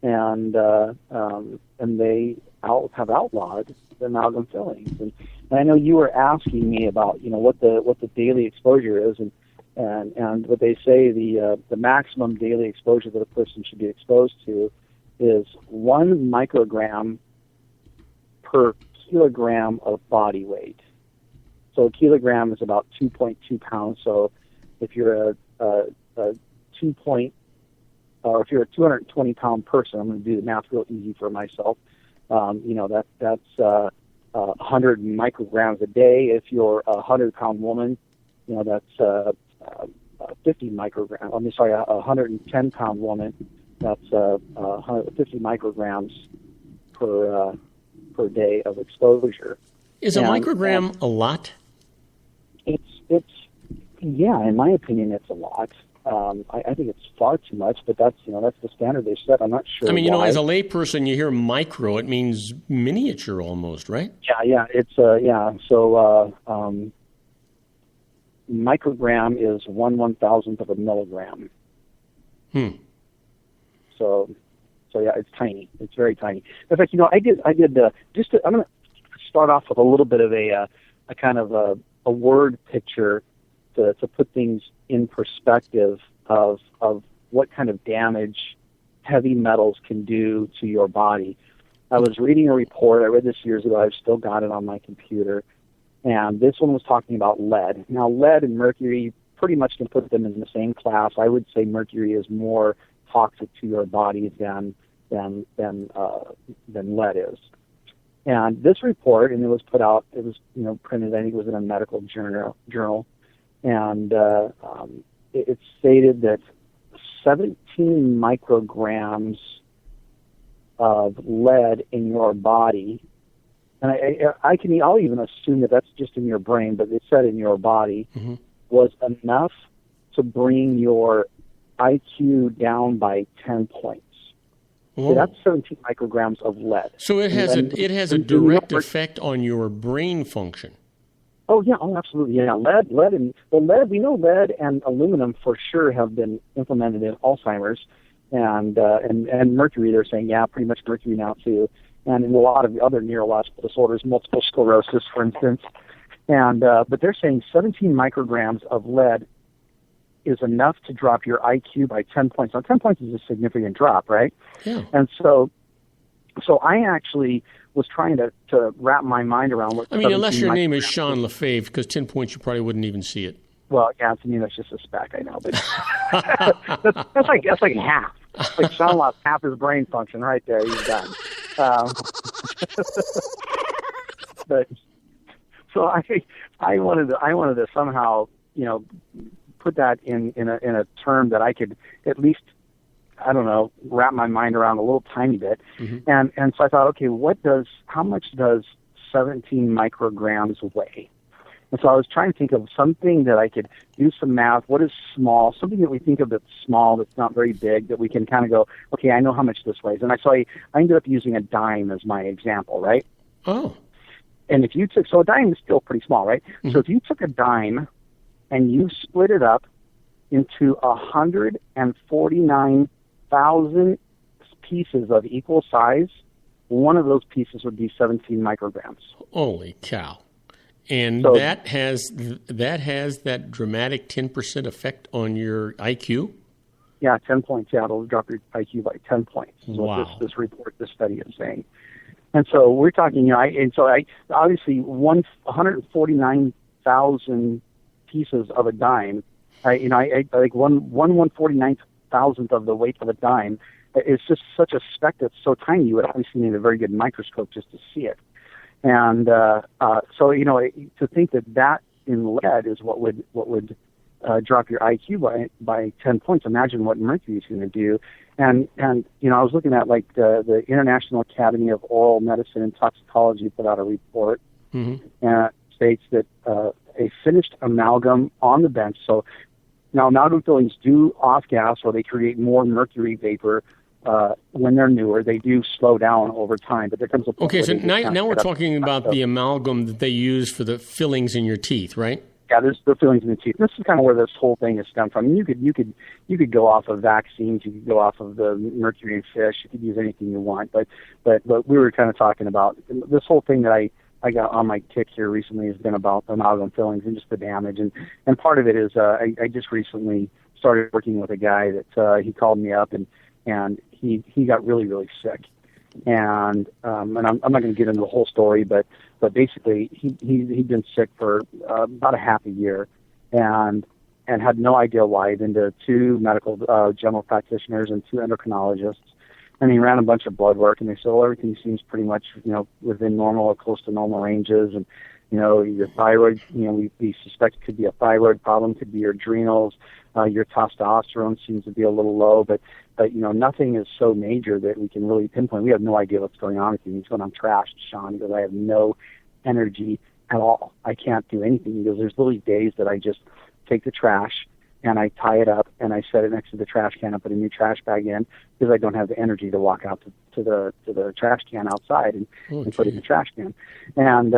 and they have outlawed the amalgam fillings. And I know you were asking me about, what the daily exposure is, and what they say the maximum daily exposure that a person should be exposed to is 1 microgram per kilogram of body weight. So a kilogram is about 2.2 pounds. So if you're a a 2 point, or if you're a 220-pound person, I'm going to do the math real easy for myself. That's 100 micrograms a day. If you're a 100-pound woman, that's 50 micrograms. I'm sorry, a 110-pound woman, that's 50 micrograms per day of exposure. Is a microgram a lot? Yeah, in my opinion, it's a lot. I think it's far too much, but that's the standard they set. I'm not sure. I mean, why. as a layperson, you hear micro, it means miniature almost, right? Yeah, it's So microgram is 1/1000th of a milligram. So yeah, it's tiny. It's very tiny. In fact, I'm going to start off with a little bit of a kind of a word picture to put things in perspective of what kind of damage heavy metals can do to your body. I was reading a report. I read this years ago. I've still got it on my computer. And this one was talking about lead. Now, lead and mercury, pretty much can put them in the same class. I would say mercury is more toxic to your body than lead is. And this report, and it was put out, it was printed, I think it was in a medical journal, and it stated that 17 micrograms of lead in your body, and I'll even assume that that's just in your brain, but it said in your body, was enough to bring your IQ down by 10 points. So that's 17 micrograms of lead. So it has a direct effect on your brain function. Oh yeah, absolutely. Yeah, lead we know lead and aluminum for sure have been implemented in Alzheimer's, and mercury. They're saying pretty much mercury now too, and in a lot of other neurological disorders, multiple sclerosis, for instance. And but they're saying 17 micrograms of lead is enough to drop your IQ by 10 points. Now, 10 points is a significant drop, right? Yeah. And so I actually was trying to wrap my mind around what. I mean, unless your name is Sean Lefebvre, because 10 points you probably wouldn't even see it. Well, yeah, to me that's just a speck, I know, but that's like half. Like Sean lost half his brain function right there. He's done. But so I wanted to somehow put that in a term that I could at least, I don't know, wrap my mind around a little tiny bit. And so I thought, okay, how much does 17 micrograms weigh? And so I was trying to think of something that I could do some math. What is small? Something that we think of that's small, that's not very big, that we can kind of go, okay, I know how much this weighs. And I ended up using a dime as my example, right? Oh. And if you took, so a dime is still pretty small, right? So if you took a dime and you split it up into 149,000 pieces of equal size, one of those pieces would be 17 micrograms. Holy cow. And so, that has that dramatic 10% effect on your IQ? Yeah, 10 points. Yeah, it'll drop your IQ by 10 points. Is wow. What this report, this study is saying. And so we're talking, obviously 149,000 pieces of a dime, like 1/149,000th of the weight of a dime. It's just such a speck that's so tiny you would obviously need a very good microscope just to see it. And to think that in lead is what would drop your IQ by 10 points. Imagine what mercury is going to do. And I was looking at like the International Academy of Oral Medicine and Toxicology put out a report and it states that a finished amalgam on the bench. So now amalgam fillings do off gas, or they create more mercury vapor. When they're newer, they do slow down over time, but there comes a point. Okay, so now we're talking about the amalgam that they use for the fillings in your teeth, right? Yeah, there's the fillings in the teeth. This is kind of where this whole thing is stemmed from. You could go off of vaccines, you could go off of the mercury in fish, you could use anything you want. But we were kind of talking about this whole thing that I got on my kick here recently has been about amalgam fillings and just the damage. And part of it is I just recently started working with a guy that he called me up and he got really, really sick. And I'm not going to get into the whole story, but basically he'd been sick for about a half a year, and and had no idea why. I'd been to 2 medical general practitioners and 2 endocrinologists. And he ran a bunch of blood work, and they said, well, everything seems pretty much, within normal or close to normal ranges. And, your thyroid, we suspect it could be a thyroid problem, could be your adrenals. Your testosterone seems to be a little low, but nothing is so major that we can really pinpoint. We have no idea what's going on with you. He's going, I'm trashed, Sean. He goes, I have no energy at all. I can't do anything. He goes, there's literally days that I just take the trash and I tie it up and I set it next to the trash can. I put a new trash bag in because I don't have the energy to walk out to the trash can outside and put it in the trash can. And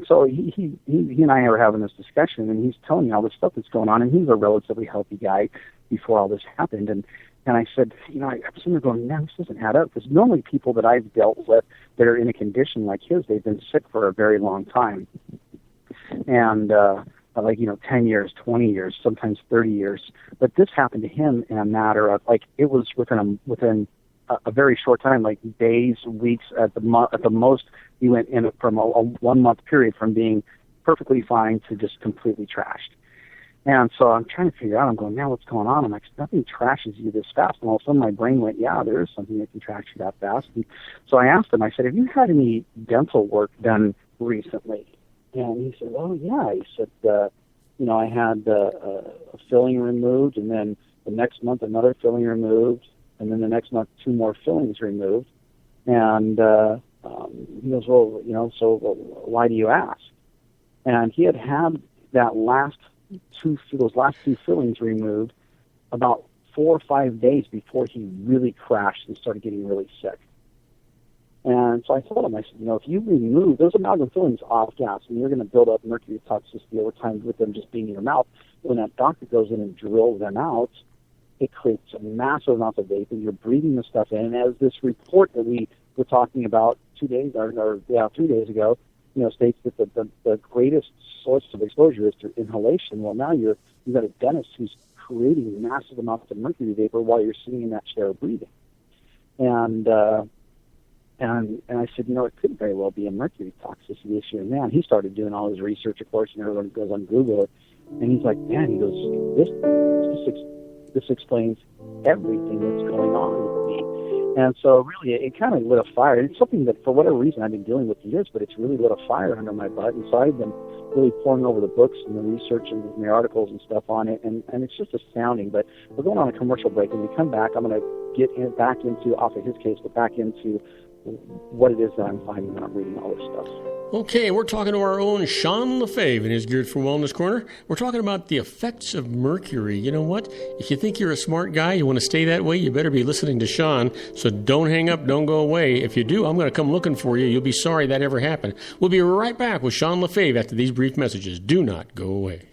so he and I are having this discussion, and he's telling me all this stuff that's going on, and he's a relatively healthy guy before all this happened. And I said, I'm sitting there going, man, this doesn't add up, because normally people that I've dealt with that are in a condition like his, they've been sick for a very long time. And 10 years, 20 years, sometimes 30 years. But this happened to him in a matter of, it was within a very short time, like days, weeks, at the most. He went in from a 1 month period from being perfectly fine to just completely trashed. And so I'm trying to figure out, I'm going, man, what's going on? I'm like, nothing trashes you this fast. And all of a sudden my brain went, yeah, there is something that can trash you that fast. And so I asked him, I said, have you had any dental work done recently? And he said, oh, yeah. He said, I had a filling removed, and then the next month another filling removed, and then the next month 2 more fillings removed. And he goes, well, so why do you ask? And he had those last 2 fillings removed about 4 or 5 days before he really crashed and started getting really sick. And so I told him, I said, if you remove those amalgam fillings off gas, and you're going to build up mercury toxicity over time with them just being in your mouth, when that doctor goes in and drills them out, it creates a massive amount of vapor. You're breathing the stuff in. And as this report that we were talking about 3 days ago, states that the greatest source of exposure is through inhalation. Well, now you've got a dentist who's creating massive amounts of mercury vapor while you're sitting in that chair breathing. And I said, it could very well be a mercury toxicity issue. And man, he started doing all his research, of course, and everyone goes on Google, and he's like, man, he goes, this explains everything that's going on with me. And so really, it kind of lit a fire. It's something that, for whatever reason, I've been dealing with for years, but it's really lit a fire under my butt. And so I've been really pouring over the books and the research and the articles and stuff on it, and it's just astounding. But we're going on a commercial break. When we come back, I'm going to get back into, off of his case, but back into what it is that I'm finding when I'm reading all this stuff. Okay, we're talking to our own Sean Lefebvre in his Geared for Wellness Corner. We're talking about the effects of mercury. You know what? If you think you're a smart guy, you want to stay that way, you better be listening to Sean. So don't hang up, don't go away. If you do, I'm going to come looking for you. You'll be sorry that ever happened. We'll be right back with Sean Lefebvre after these brief messages. Do not go away.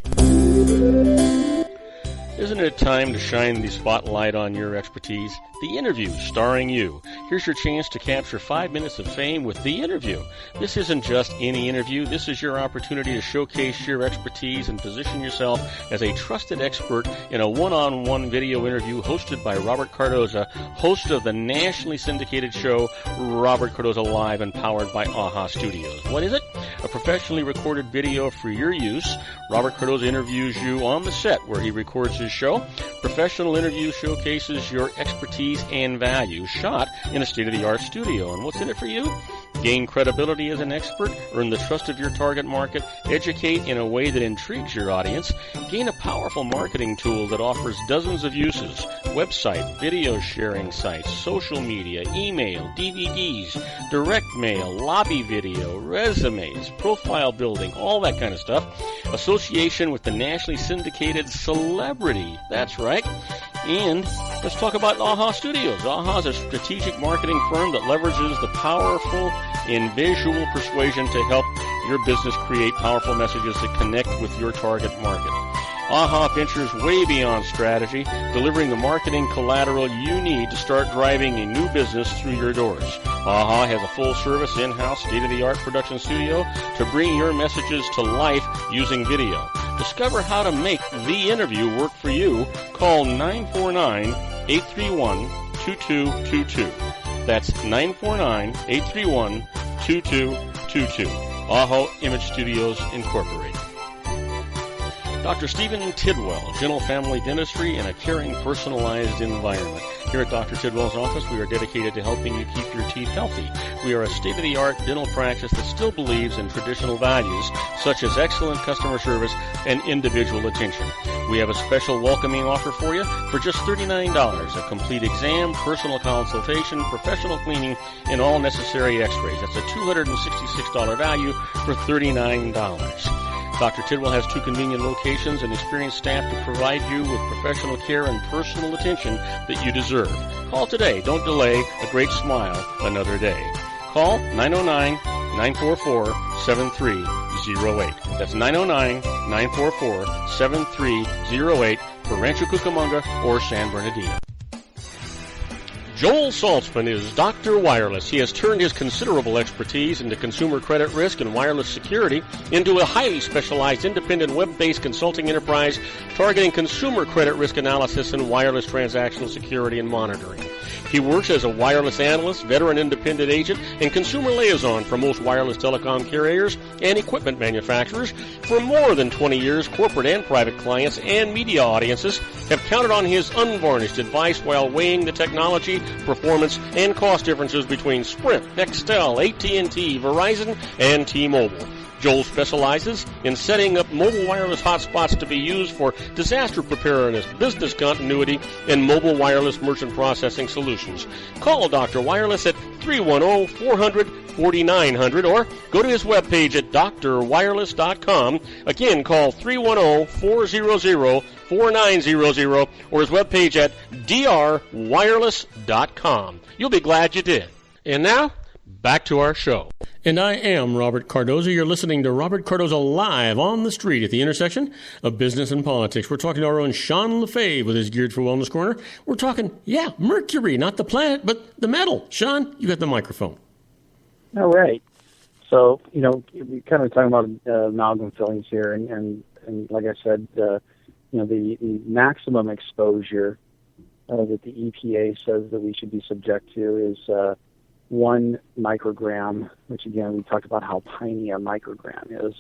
Isn't it time to shine the spotlight on your expertise? The Interview, starring you. Here's your chance to capture 5 minutes of fame with The Interview. This isn't just any interview. This is your opportunity to showcase your expertise and position yourself as a trusted expert in a one-on-one video interview hosted by Robert Cardoza, host of the nationally syndicated show Robert Cardoza Live and powered by AHA Studios. What is it? A professionally recorded video for your use. Robert Cardoza interviews you on the set where he records his show. Professional interview showcases your expertise and value, shot in a state-of-the-art studio. And what's in it for you? Gain credibility as an expert, earn the trust of your target market, educate in a way that intrigues your audience, gain a powerful marketing tool that offers dozens of uses, website, video sharing sites, social media, email, DVDs, direct mail, lobby video, resumes, profile building, all that kind of stuff. Association with the nationally syndicated celebrity. That's right. And let's talk about AHA Studios. AHA is a strategic marketing firm that leverages the powerful in visual persuasion to help your business create powerful messages that connect with your target market. AHA ventures way beyond strategy, delivering the marketing collateral you need to start driving a new business through your doors. AHA has a full-service, in-house, state-of-the-art production studio to bring your messages to life using video. Discover how to make The Interview work for you. Call 949-831-2222. That's 949-831-2222. AHA Image Studios, Incorporated. Dr. Stephen Tidwell, Gentle Family Dentistry in a caring, personalized environment. Here at Dr. Tidwell's office, we are dedicated to helping you keep your teeth healthy. We are a state-of-the-art dental practice that still believes in traditional values, such as excellent customer service and individual attention. We have a special welcoming offer for you for just $39, a complete exam, personal consultation, professional cleaning, and all necessary x-rays. That's a $266 value for $39. Dr. Tidwell has 2 convenient locations and experienced staff to provide you with professional care and personal attention that you deserve. Call today. Don't delay. A great smile another day. Call 909-944-7308. That's 909-944-7308 for Rancho Cucamonga or San Bernardino. Joel Saltzman is Dr. Wireless. He has turned his considerable expertise into consumer credit risk and wireless security into a highly specialized independent web-based consulting enterprise targeting consumer credit risk analysis and wireless transactional security and monitoring. He works as a wireless analyst, veteran independent agent, and consumer liaison for most wireless telecom carriers and equipment manufacturers. For more than 20 years, corporate and private clients and media audiences have counted on his unvarnished advice while weighing the technology, performance, and cost differences between Sprint, Nextel, AT&T, Verizon, and T-Mobile. Joel specializes in setting up mobile wireless hotspots to be used for disaster preparedness, business continuity, and mobile wireless merchant processing solutions. Call Dr. Wireless at 310-400-4900 or go to his webpage at drwireless.com. Again, call 310-400-4900 or his webpage at drwireless.com. You'll be glad you did. And now, back to our show. And I am Robert Cardoza. You're listening to Robert Cardoza live on the street at the intersection of business and politics. We're talking to our own Sean Lefebvre with his Geared for Wellness Corner. We're talking, Mercury, not the planet, but the metal. Sean, you got the microphone. All right. So, we kind of talking about amalgam fillings here, and like I said, the maximum exposure that the EPA says that we should be subject to is 1 microgram, which again, we talked about how tiny a microgram is.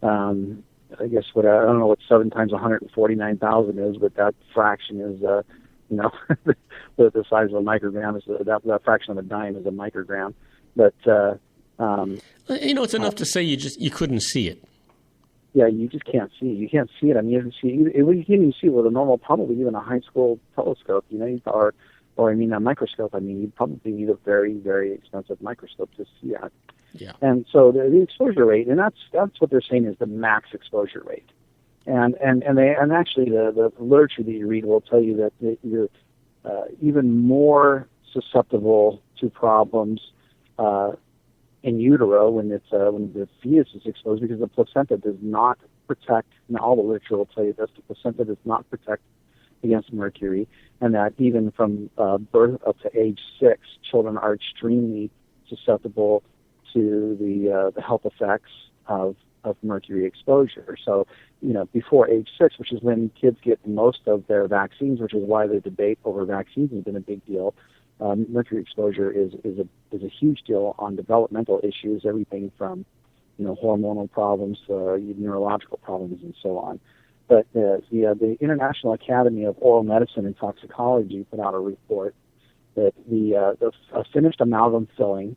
I guess I don't know what 7 times 149,000 is, but that fraction is, the size of a microgram is that fraction of a dime is a microgram. But it's enough to say you couldn't see it. Yeah, you just can't see it. You can't see it. I mean, you can't even see it with a normal, probably even a high school telescope. Or a microscope. I mean, you'd probably need a very, very expensive microscope to see that. Yeah. And so the exposure rate, and that's what they're saying is the max exposure rate. And actually the literature that you read will tell you that you're even more susceptible to problems in utero when the fetus is exposed, because the placenta does not protect. And all the literature will tell you this: the placenta does not protect against mercury, and that even from birth up to age 6, children are extremely susceptible to the health effects of mercury exposure. So, before age 6, which is when kids get most of their vaccines, which is why the debate over vaccines has been a big deal. Mercury exposure is a huge deal on developmental issues, everything from hormonal problems to neurological problems and so on. But the International Academy of Oral Medicine and Toxicology put out a report that a finished amalgam filling,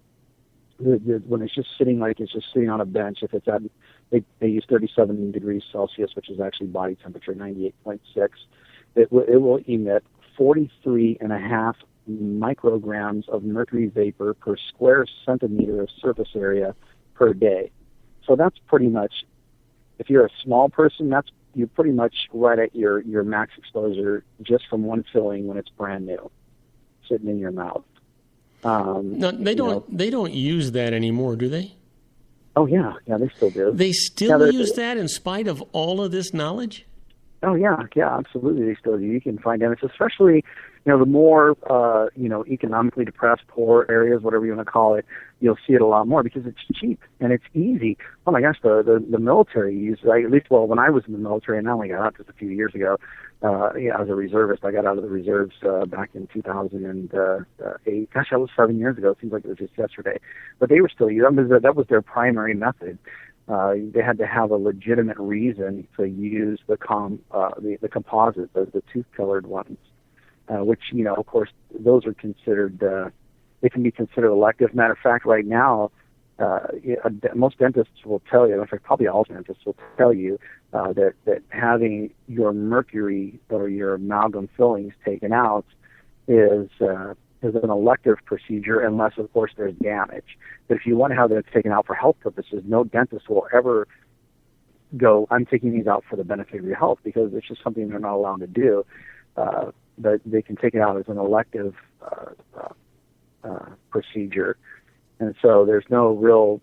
when it's just sitting on a bench, if it's at they use 37 degrees Celsius, which is actually body temperature 98.6, it will emit 43.5 micrograms of mercury vapor per square centimeter of surface area per day. So that's pretty much, if you're a small person, you're pretty much right at your max exposure just from one filling when it's brand new, sitting in your mouth. No, they don't use that anymore, do they? Oh yeah, they still do. They still use that in spite of all of this knowledge? Oh yeah, absolutely. They still do. You can find evidence, especially the more economically depressed, poor areas, whatever you want to call it. You'll see it a lot more because it's cheap and it's easy. Oh my gosh, the military uses when I was in the military, and I only got out just a few years ago. As a reservist, I got out of the reserves back in 2008. Gosh, that was 7 years ago. It seems like it was just yesterday. But they were still using that was their primary method. They had to have a legitimate reason to use the composite, the tooth-colored ones, which, of course, those are considered, they can be considered elective. Matter of fact, right now, most dentists will tell you, in fact, probably all dentists will tell you that having your mercury or your amalgam fillings taken out is an elective procedure unless, of course, there's damage. But if you want to have that taken out for health purposes, no dentist will ever go, I'm taking these out for the benefit of your health, because it's just something they're not allowed to do. But they can take it out as an elective procedure. And so there's no real,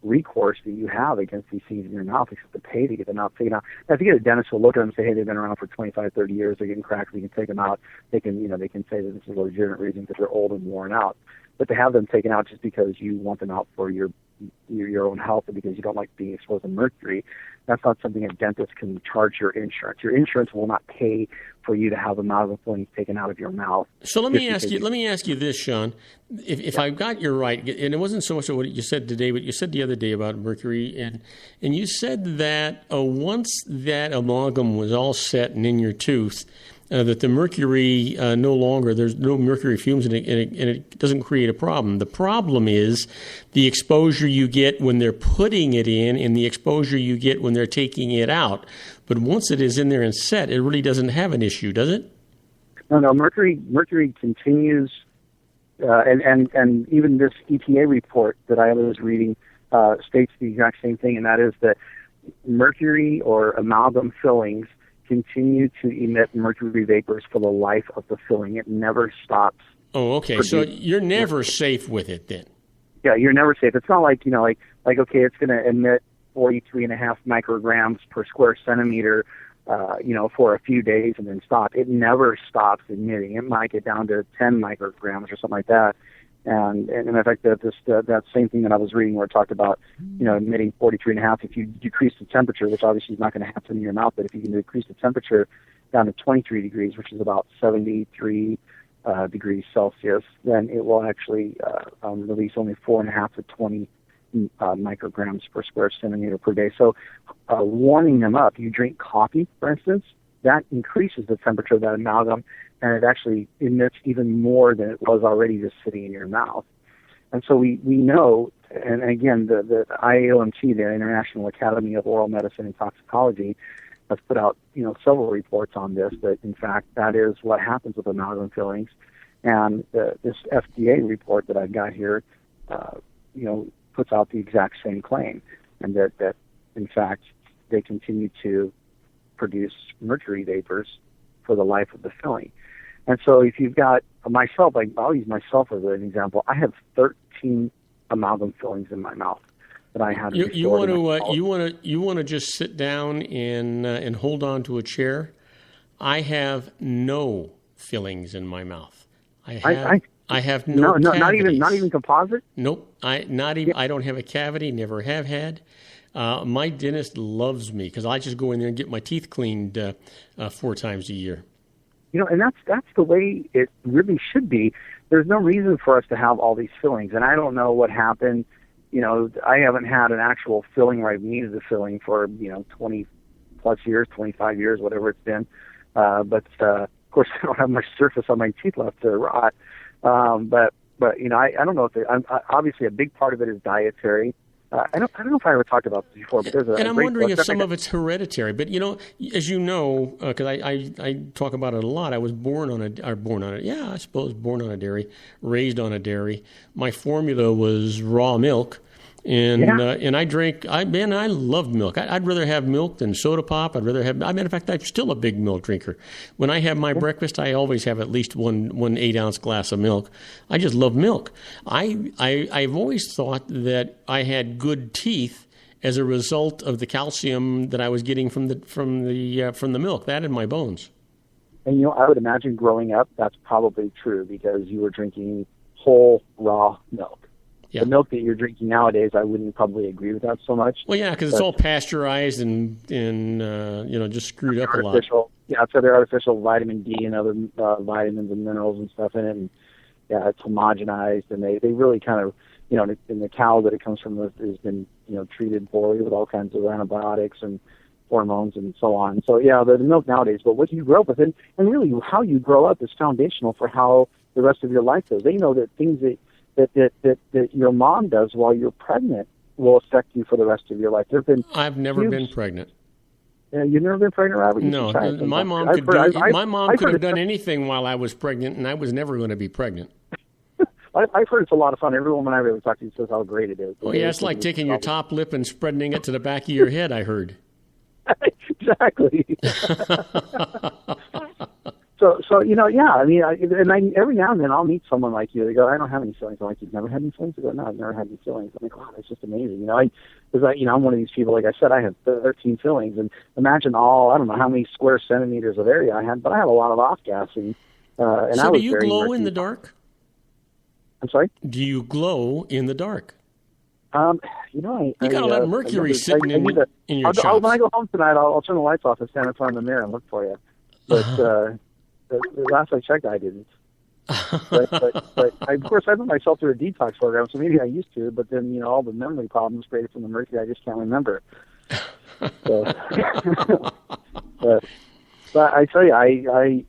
recourse that you have against these things in your mouth except to pay to get them out, taken out. Now, if you get a dentist who'll look at them and say, hey, they've been around for 25, 30 years, they're getting cracked, we can take them out. They can say that this is a legitimate reason because they're old and worn out. But to have them taken out just because you want them out for your own health and because you don't like being exposed to mercury, that's not something a dentist can charge your insurance. Your insurance will not pay for you to have amalgam fillings taken out of your mouth. So let me ask you this, Sean. If I got you right, and it wasn't so much what you said today, but you said the other day about mercury, and you said that once that amalgam was all set and in your tooth, that the mercury there's no mercury fumes in it, and it doesn't create a problem. The problem is the exposure you get when they're putting it in and the exposure you get when they're taking it out. But once it is in there and set, it really doesn't have an issue, does it? No, mercury continues, and even this EPA report that I was reading states the exact same thing, and that is that mercury or amalgam fillings continue to emit mercury vapors for the life of the filling. It never stops. Oh, okay. So you're never safe with it then? Yeah, you're never safe. It's not like, okay, it's going to emit 43.5 micrograms per square centimeter, for a few days and then stop. It never stops emitting. It might get down to 10 micrograms or something like that. And in fact, that same thing that I was reading where it talked about, emitting 43.5, if you decrease the temperature, which obviously is not going to happen in your mouth, but if you can decrease the temperature down to 23 degrees, which is about 73 degrees Celsius, then it will actually release only 4.5 to 20 micrograms per square centimeter per day. So warming them up, you drink coffee, for instance, that increases the temperature of that amalgam, and it actually emits even more than it was already just sitting in your mouth. And so we know, and again, the IAOMT, the International Academy of Oral Medicine and Toxicology, has put out several reports on this, that in fact that is what happens with amalgam fillings. And this FDA report that I've got here, puts out the exact same claim, and that in fact they continue to produce mercury vapors for the life of the filling. And so if you've got myself, I'll use myself as an example. I have 13 amalgam fillings in my mouth that I had. You want to just sit down and hold on to a chair. I have no fillings in my mouth. I have no cavities. not even composite. Nope. I don't have a cavity. Never have had. My dentist loves me because I just go in there and get my teeth cleaned 4 times a year. And that's the way it really should be. There's no reason for us to have all these fillings, and I don't know what happened. I haven't had an actual filling where I've needed a filling for 20 plus years, 25 years, whatever it's been. But of course, I don't have much surface on my teeth left to rot. But I don't know if obviously a big part of it is dietary. I don't know if I ever talked about this before, but there's and I'm wondering if some of it's hereditary. But as you know, because I talk about it a lot. I was born on a dairy, raised on a dairy. My formula was raw milk, and I drank. I loved milk. I'd rather have milk than soda pop. I'd rather have. In fact, I'm still a big milk drinker. When I have my breakfast, I always have at least one 8-ounce glass of milk. I just love milk. I've always thought that I had good teeth as a result of the calcium that I was getting from the milk, that in my bones. And I would imagine growing up, that's probably true because you were drinking whole raw milk. Yeah. The milk that you're drinking nowadays, I wouldn't probably agree with that so much. Well, yeah, because it's all pasteurized and just screwed up a lot. Yeah, it's other artificial vitamin D and other vitamins and minerals and stuff in it, and yeah, it's homogenized, and they really kind of and the cow that it comes from has been, treated poorly with all kinds of antibiotics and hormones and so on. So yeah, the milk nowadays, but what you grow up with, and really how you grow up is foundational for how the rest of your life goes. They know that things that your mom does while you're pregnant will affect you for the rest of your life. I've never been pregnant. You've never been pregnant, Robert? No, my mom could have done anything while I was pregnant, and I was never going to be pregnant. I've heard it's a lot of fun. Every woman I've ever talked to says how great it is. Oh yeah, it's like taking your top lip and spreading it to the back of your head, I heard. Exactly. So yeah. I mean, every now and then I'll meet someone like you. They go, "I don't have any feelings." I'm like, "You've never had any feelings?" They go, "No, I've never had any feelings." I'm like, "Wow, that's just amazing." I'm one of these people. Like I said, I have 13 feelings, and imagine I don't know how many square centimeters of area I had, but I have a lot of off gassing. So do you glow in the dark? I'm sorry? Do you glow in the dark? You got a lot of mercury sitting in your chops. When I go home tonight, I'll turn the lights off and stand in front of the mirror and look for you. But the last I checked, I didn't. But of course, I put myself through a detox program, so maybe I used to. But then, all the memory problems created from the mercury, I just can't remember. So, but I tell you,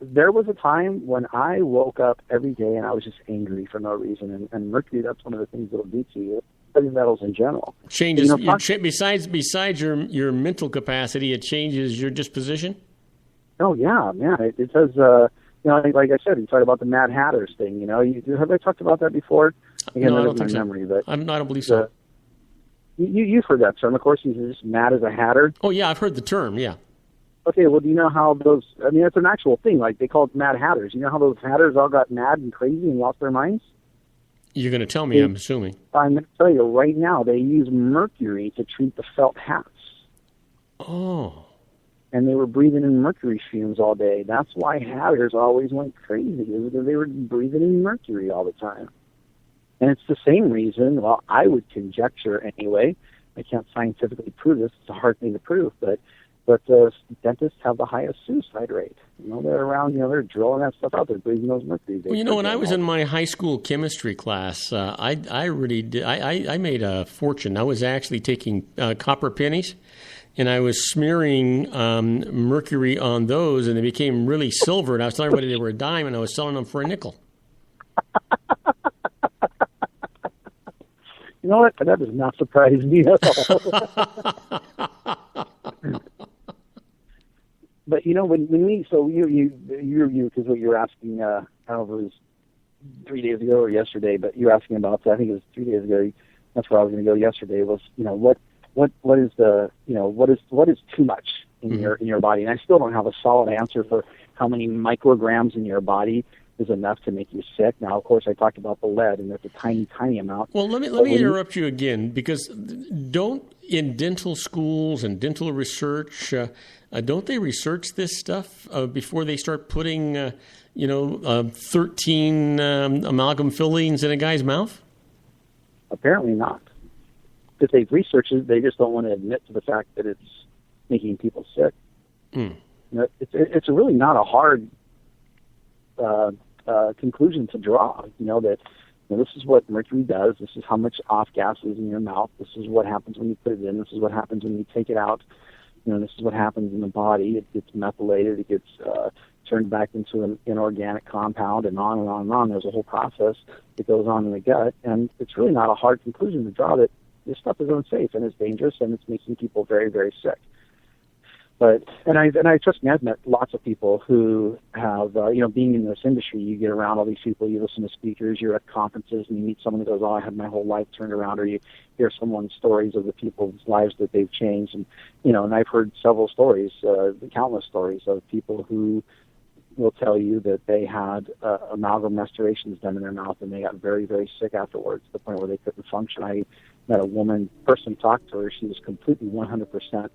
there was a time when I woke up every day and I was just angry for no reason. And mercury, that's one of the things that'll do to you. Heavy metals in general changes. Besides your mental capacity, it changes your disposition. Oh yeah. It says, like I said, you talked about the Mad Hatters thing. Have I talked about that before? Again, no, I don't think so. Memory, but I don't believe so. You've heard that term, of course. He's just mad as a hatter. Oh yeah, I've heard the term. Yeah. Okay, well, do you know how those? I mean, it's an actual thing. Like they call it Mad Hatters. You know how those hatters all got mad and crazy and lost their minds? You're going to tell me, I'm assuming. I'm going to tell you right now, they use mercury to treat the felt hats. Oh. And they were breathing in mercury fumes all day. That's why hatters always went crazy, because they were breathing in mercury all the time. And it's the same reason, well, I would conjecture anyway. I can't scientifically prove this. It's a hard thing to prove, but dentists have the highest suicide rate. They're around, they're drilling that stuff out. They're breathing those mercury. Well, when I was in my high school chemistry class, I really did. I made a fortune. I was actually taking copper pennies, and I was smearing mercury on those, and they became really silver. And I was telling everybody they were a dime, and I was selling them for a nickel. You know what? That does not surprise me at all. But when we, so you because what you're asking, I don't know if it was 3 days ago or yesterday, but you're asking about, I think it was 3 days ago. That's where I was going to go yesterday. Was what is the what is too much in your body? And I still don't have a solid answer for how many micrograms in your body is enough to make you sick. Now, of course, I talked about the lead, and there's a tiny, tiny amount. Well, let me interrupt you again, because in dental schools and dental research, don't they research this stuff before they start putting, 13 amalgam fillings in a guy's mouth? Apparently not. If they've researched it, they just don't want to admit to the fact that it's making people sick. It's really not a hard conclusion to draw. That this is what mercury does. This is how much off gas is in your mouth. This is what happens when you put it in. This is what happens when you take it out. This is what happens in the body. It gets methylated. It gets turned back into an inorganic compound, and on and on and on. There's a whole process that goes on in the gut, and it's really not a hard conclusion to draw that this stuff is unsafe and it's dangerous and it's making people very, very sick. But I trust me, I've met lots of people who have being in this industry, you get around all these people, you listen to speakers, you're at conferences, and you meet someone who goes, "Oh, I had my whole life turned around," or you hear someone's stories of the people's lives that they've changed, and and I've heard several stories, countless stories of people who will tell you that they had amalgam restorations done in their mouth, and they got very, very sick afterwards, to the point where they couldn't function. I met a person talked to her; she was completely 100%.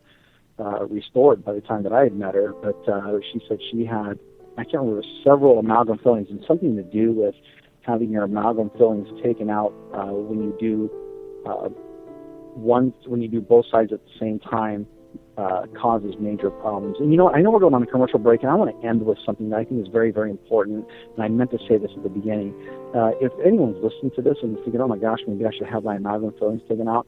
Restored by the time that I had met her, but she said she had, I can't remember, several amalgam fillings, and something to do with having your amalgam fillings taken out when you do both sides at the same time. causes major problems. And I know we're going on a commercial break, and I want to end with something that I think is very, very important, and I meant to say this at the beginning. If anyone's listening to this and thinking, oh my gosh, maybe I should have my amalgam fillings taken out,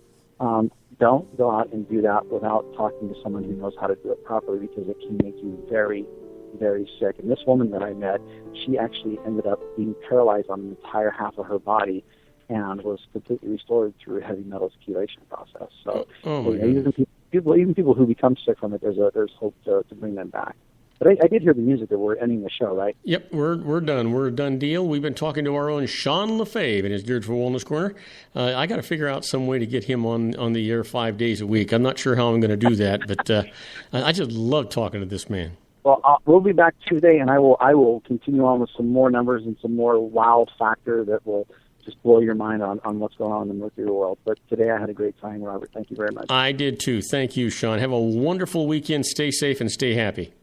don't go out and do that without talking to someone who knows how to do it properly, because it can make you very, very sick. And this woman that I met, she actually ended up being paralyzed on an entire half of her body and was completely restored through a heavy metals chelation process. So even people who become sick from it, there's hope to bring them back. But I did hear the music that we're ending the show, right? Yep, we're done. We're a done deal. We've been talking to our own Sean Lefebvre in his Geared for Wellness Corner. I got to figure out some way to get him on the air 5 days a week. I'm not sure how I'm going to do that, but I just love talking to this man. Well, we'll be back Tuesday, and I will continue on with some more numbers and some more wow factor that will just blow your mind on what's going on in the mercury world. But today I had a great time, Robert. Thank you very much. I did too. Thank you, Sean. Have a wonderful weekend. Stay safe and stay happy.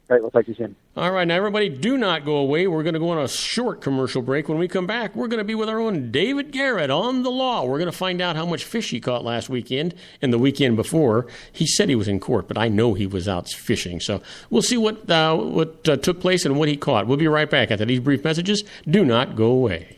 All right, we'll talk to you soon. All right, now everybody, do not go away. We're going to go on a short commercial break. When we come back, we're going to be with our own David Garrett on the law. We're going to find out how much fish he caught last weekend and the weekend before. He said he was in court, but I know he was out fishing. So we'll see what took place and what he caught. We'll be right back after these brief messages. Do not go away.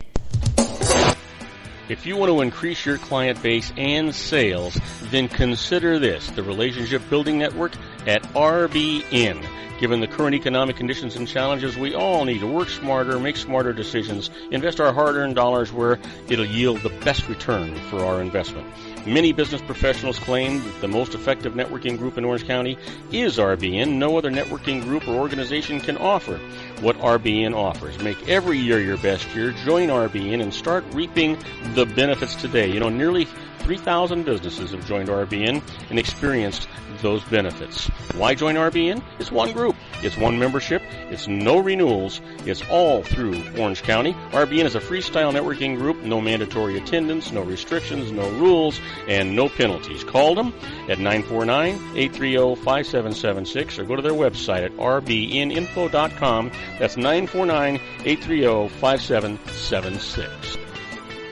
If you want to increase your client base and sales, then consider this, the Relationship Building Network at RBN. Given the current economic conditions and challenges, we all need to work smarter, make smarter decisions, invest our hard-earned dollars where it'll yield the best return for our investment. Many business professionals claim that the most effective networking group in Orange County is RBN. No other networking group or organization can offer what RBN offers. Make every year your best year. Join RBN and start reaping the benefits today. Nearly 3,000 businesses have joined RBN and experienced those benefits. Why join RBN? It's one group. It's one membership. It's no renewals. It's all through Orange County. RBN is a freestyle networking group. No mandatory attendance, no restrictions, no rules, and no penalties. Call them at 949-830-5776 or go to their website at rbninfo.com. That's 949-830-5776.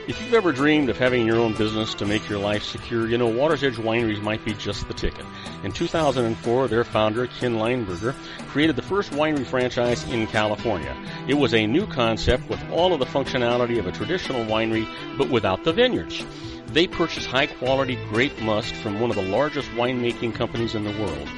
If you've ever dreamed of having your own business to make your life secure, Water's Edge Wineries might be just the ticket. In 2004, their founder, Ken Lineberger, created the first winery franchise in California. It was a new concept with all of the functionality of a traditional winery, but without the vineyards. They purchased high-quality grape must from one of the largest winemaking companies in the world.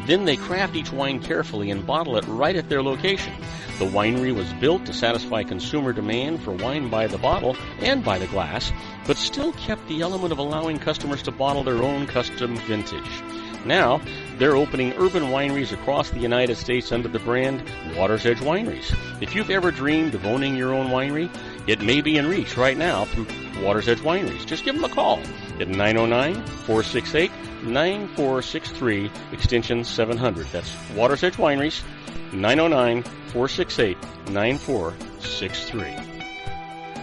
Then they craft each wine carefully and bottle it right at their location. The winery was built to satisfy consumer demand for wine by the bottle and by the glass, but still kept the element of allowing customers to bottle their own custom vintage. Now, they're opening urban wineries across the United States under the brand Water's Edge Wineries. If you've ever dreamed of owning your own winery, it may be in reach right now through Water's Edge Wineries. Just give them a call at 909-468-9463, extension 700. That's Water's Edge Wineries, 909-468-9463.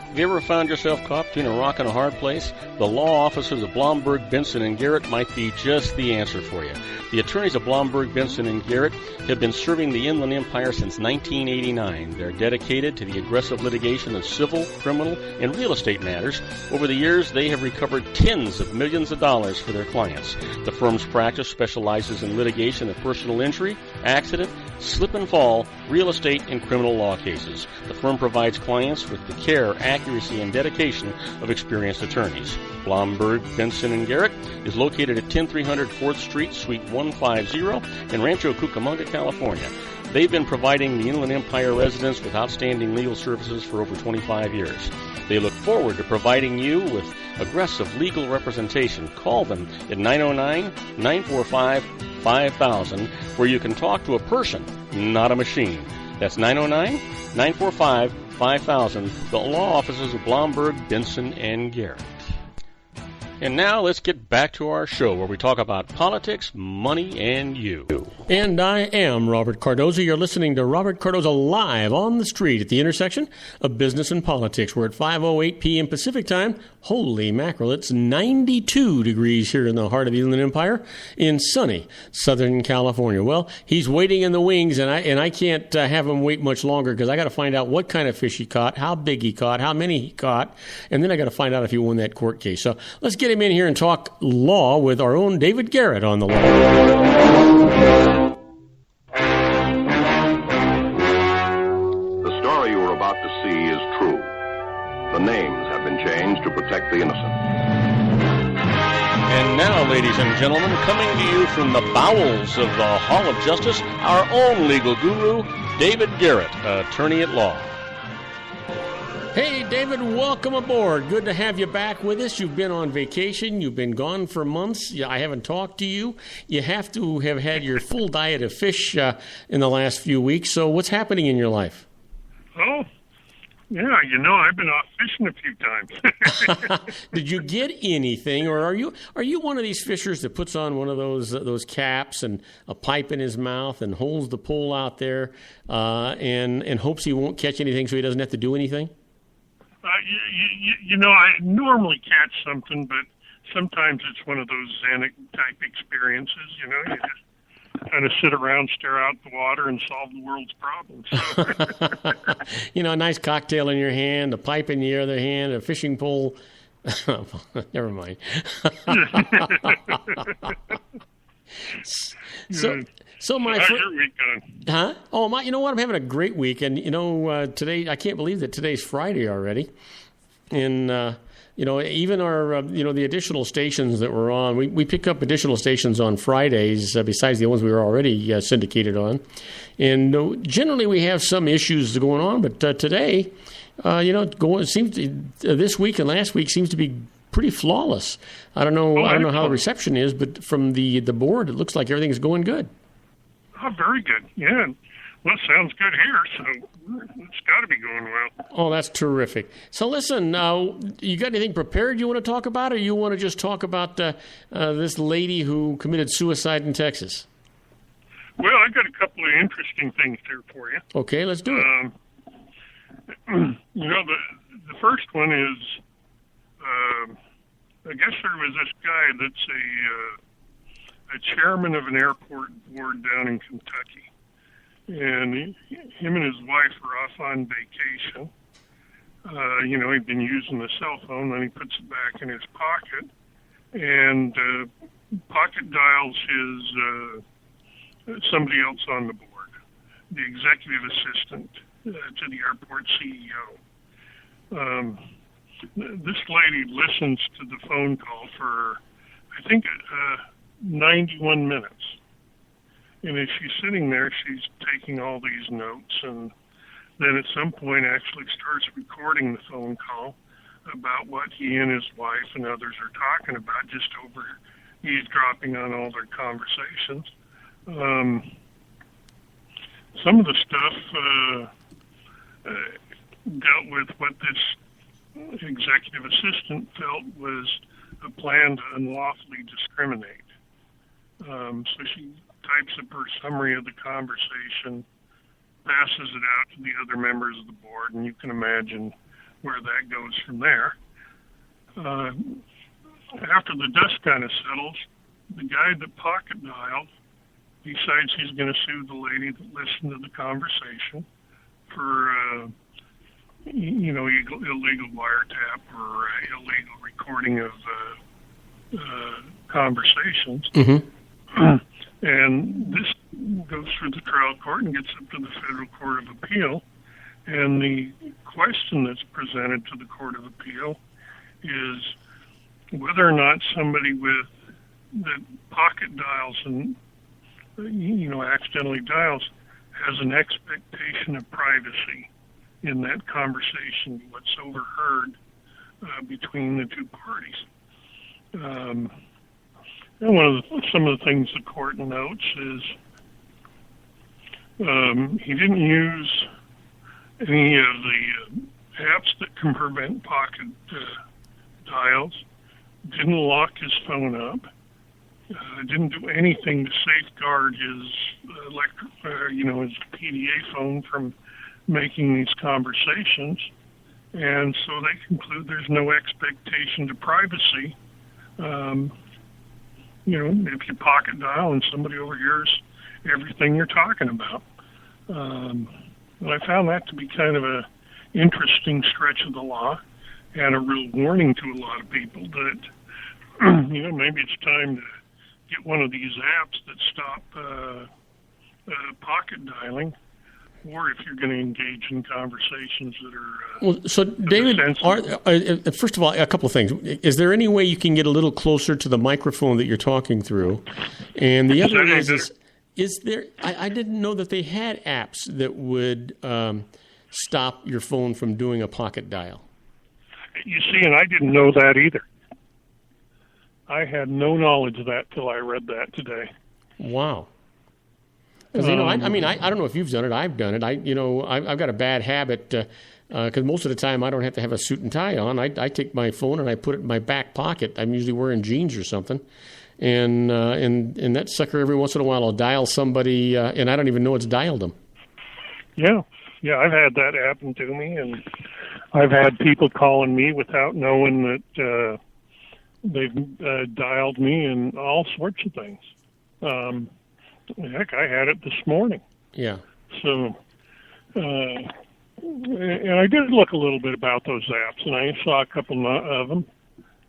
Have you ever found yourself caught between a rock and a hard place? The law offices of Blomberg, Benson, and Garrett might be just the answer for you. The attorneys of Blomberg, Benson, and Garrett have been serving the Inland Empire since 1989. They're dedicated to the aggressive litigation of civil, criminal, and real estate matters. Over the years, they have recovered tens of millions of dollars for their clients. The firm's practice specializes in litigation of personal injury, accident, slip and fall, real estate, and criminal law cases. The firm provides clients with the care, accuracy, and dedication of experienced attorneys. Blomberg, Benson, and Garrett is located at 10300 4th Street, Suite 150 in Rancho Cucamonga, California. They've been providing the Inland Empire residents with outstanding legal services for over 25 years. They look forward to providing you with aggressive legal representation. Call them at 909-945-5000, where you can talk to a person, not a machine. That's 909-945-5000, the law offices of Blomberg, Benson, and Garrett. And now let's get back to our show where we talk about politics, money, and you. And I am Robert Cardoza. You're listening to Robert Cardoza live on the street at the intersection of business and politics. We're at 5:08 p.m. Pacific time. Holy mackerel, it's 92 degrees here in the heart of the Inland Empire in sunny Southern California. Well, he's waiting in the wings, and I can't have him wait much longer because I got to find out what kind of fish he caught, how big he caught, how many he caught, and then I got to find out if he won that court case. So let's get get him in here and talk law with our own David Garrett on the line. The story you are about to see is true. The names have been changed to protect the innocent. And now, ladies and gentlemen, coming to you from the bowels of the Hall of Justice, our own legal guru, David Garrett, attorney at law. Hey, David, welcome aboard. Good to have you back with us. You've been on vacation. You've been gone for months. I haven't talked to you. You have to have had your full diet of fish in the last few weeks. So what's happening in your life? Oh, yeah, I've been off fishing a few times. Did you get anything, or are you one of these fishers that puts on one of those caps and a pipe in his mouth and holds the pole out there and hopes he won't catch anything so he doesn't have to do anything? I normally catch something, but sometimes it's one of those Xanax-type experiences, you just kind of sit around, stare out the water, and solve the world's problems. So. A nice cocktail in your hand, a pipe in the other hand, a fishing pole. Never mind. So my how's your week going? Huh? Oh, you know what? I'm having a great week, and today I can't believe that today's Friday already, and even our the additional stations that we're on, we pick up additional stations on Fridays besides the ones we were already syndicated on, and generally we have some issues going on, but today, this week and last week seems to be pretty flawless. I don't know how the reception is, but from the board, it looks like everything's going good. Oh, very good. Yeah. Well, it sounds good here, so it's got to be going well. Oh, that's terrific. So listen, you got anything prepared you want to talk about, or you want to just talk about this lady who committed suicide in Texas? Well, I got a couple of interesting things there for you. Okay, let's do it. The first one is, I guess there was this guy that's a chairman of an airport board down in Kentucky. And him and his wife were off on vacation. He'd been using the cell phone, then he puts it back in his pocket. And pocket dials his somebody else on the board, the executive assistant to the airport CEO. This lady listens to the phone call for, I think, 91 minutes. And as she's sitting there, she's taking all these notes, and then at some point actually starts recording the phone call about what he and his wife and others are talking about, just over eavesdropping on all their conversations. Some of the stuff dealt with what this executive assistant felt was a plan to unlawfully discriminate. So she types up her summary of the conversation, passes it out to the other members of the board, and you can imagine where that goes from there. After the dust kind of settles, the guy that pocket dialed decides he's going to sue the lady that listened to the conversation for, illegal wiretap or illegal recording of conversations. Mm-hmm. And this goes through the trial court and gets up to the Federal Court of Appeal. And the question that's presented to the Court of Appeal is whether or not somebody that pocket dials and, accidentally dials has an expectation of privacy in that conversation, what's overheard between the two parties. And some of the things the court notes is he didn't use any of the apps that can prevent pocket dials, didn't lock his phone up, didn't do anything to safeguard his his PDA phone from making these conversations, and so they conclude there's no expectation to privacy. If you pocket dial and somebody overhears everything you're talking about. And I found that to be kind of a interesting stretch of the law and a real warning to a lot of people that maybe it's time to get one of these apps that stop pocket dialing, or if you're going to engage in conversations that are well. So, David, first of all, a couple of things. Is there any way you can get a little closer to the microphone that you're talking through? And the other is there? I didn't know that they had apps that would stop your phone from doing a pocket dial. You see, and I didn't know that either. I had no knowledge of that till I read that today. Wow. Because I don't know if you've done it. I've done it. I've got a bad habit because most of the time I don't have to have a suit and tie on. I take my phone and I put it in my back pocket. I'm usually wearing jeans or something, and that sucker every once in a while I'll dial somebody and I don't even know it's dialed them. Yeah, I've had that happen to me, and I've had people calling me without knowing that they've dialed me and all sorts of things. Heck, I had it this morning. Yeah. So, and I did look a little bit about those apps, and I saw a couple of them.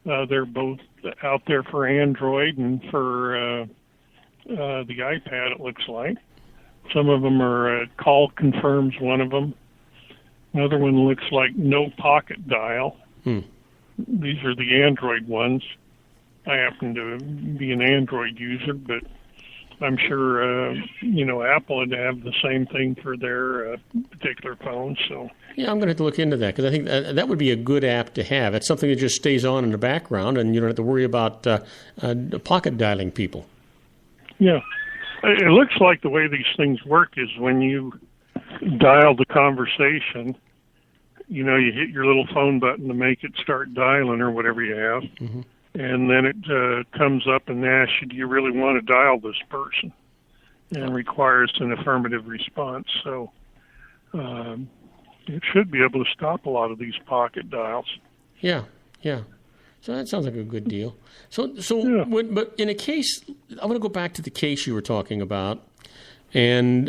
They're both out there for Android and for the iPad, it looks like. Some of them are Call Confirms, one of them. Another one looks like No Pocket Dial. These are the Android ones. I happen to be an Android user, but I'm sure, Apple would have the same thing for their particular phone. So yeah, I'm going to have to look into that because I think that would be a good app to have. It's something that just stays on in the background, and you don't have to worry about pocket dialing people. Yeah. It looks like the way these things work is when you dial the conversation, you hit your little phone button to make it start dialing or whatever you have. Mm-hmm. And then it comes up and asks you, do you really want to dial this person? And requires an affirmative response. So it should be able to stop a lot of these pocket dials. Yeah. So that sounds like a good deal. But in a case, I want to go back to the case you were talking about. And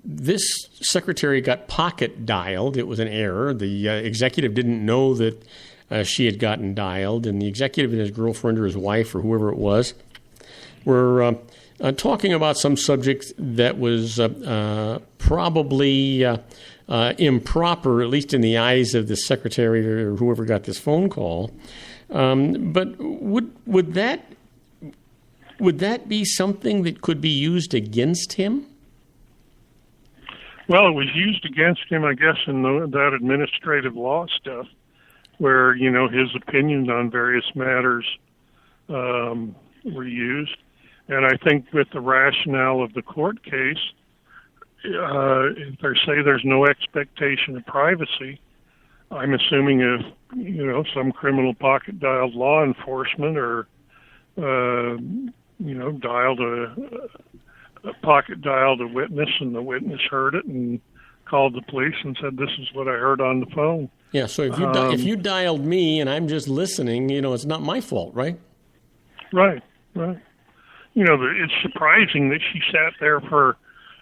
this secretary got pocket dialed. It was an error. The executive didn't know that she had gotten dialed, and the executive and his girlfriend or his wife or whoever it was were talking about some subject that was probably improper, at least in the eyes of the secretary or whoever got this phone call. But would that be something that could be used against him? Well, it was used against him, I guess, in that administrative law stuff, where, his opinions on various matters were used. And I think with the rationale of the court case, if they say there's no expectation of privacy, I'm assuming if, some criminal pocket dialed law enforcement or, pocket dialed a witness and the witness heard it and called the police and said, this is what I heard on the phone. Yeah, so if you dialed me and I'm just listening, it's not my fault, right? Right. It's surprising that she sat there for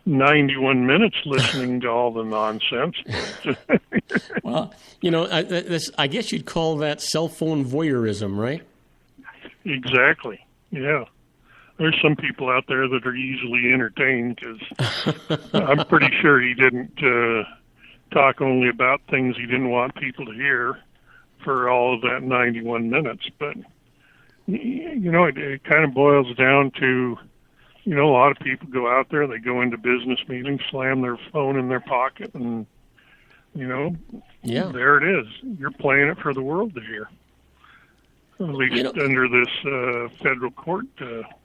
91 minutes listening to all the nonsense. Well, I guess you'd call that cell phone voyeurism, right? Exactly, yeah. There's some people out there that are easily entertained because I'm pretty sure he didn't talk only about things he didn't want people to hear for all of that 91 minutes. But, it kind of boils down to, a lot of people go out there, they go into business meetings, slam their phone in their pocket, and, there it is. You're playing it for the world to hear. At least under this federal court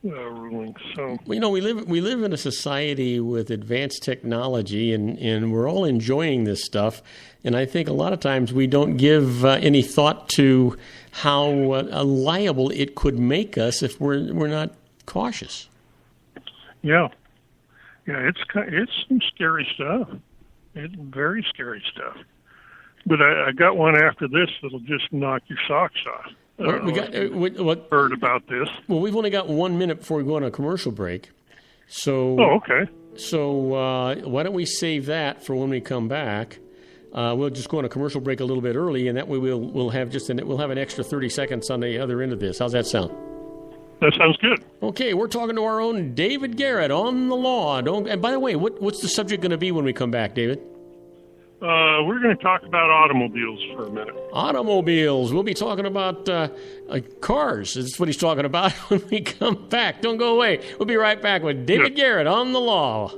ruling. So we live in a society with advanced technology, and we're all enjoying this stuff. And I think a lot of times we don't give any thought to how liable it could make us if we're not cautious. Yeah, it's some scary stuff. It's very scary stuff. But I got one after this that'll just knock your socks off. Heard about this. Well, we've only got 1 minute before we go on a commercial break. So, okay. So why don't we save that for when we come back? we'll just go on a commercial break a little bit early, and that way we'll have an extra 30 seconds on the other end of this. How's that sound? That sounds good. Okay, we're talking to our own David Garrett on the law. And by the way, what's the subject going to be when we come back, David? We're going to talk about automobiles for a minute. Automobiles. We'll be talking about cars. That's what he's talking about when we come back. Don't go away. We'll be right back with David Garrett on the law.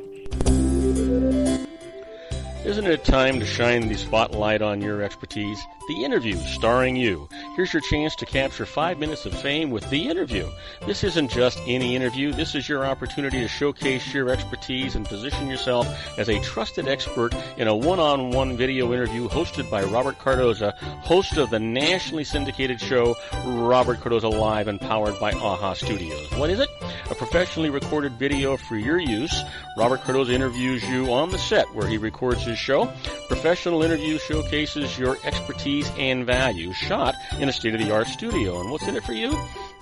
Isn't it time to shine the spotlight on your expertise? The Interview, starring you. Here's your chance to capture 5 minutes of fame with The Interview. This isn't just any interview. This is your opportunity to showcase your expertise and position yourself as a trusted expert in a one-on-one video interview hosted by Robert Cardoza, host of the nationally syndicated show Robert Cardoza Live and powered by AHA Studios. What is it? A professionally recorded video for your use. Robert Cardoza interviews you on the set where he records his show. Professional interview showcases your expertise and value, shot in a state-of-the-art studio. And what's in it for you?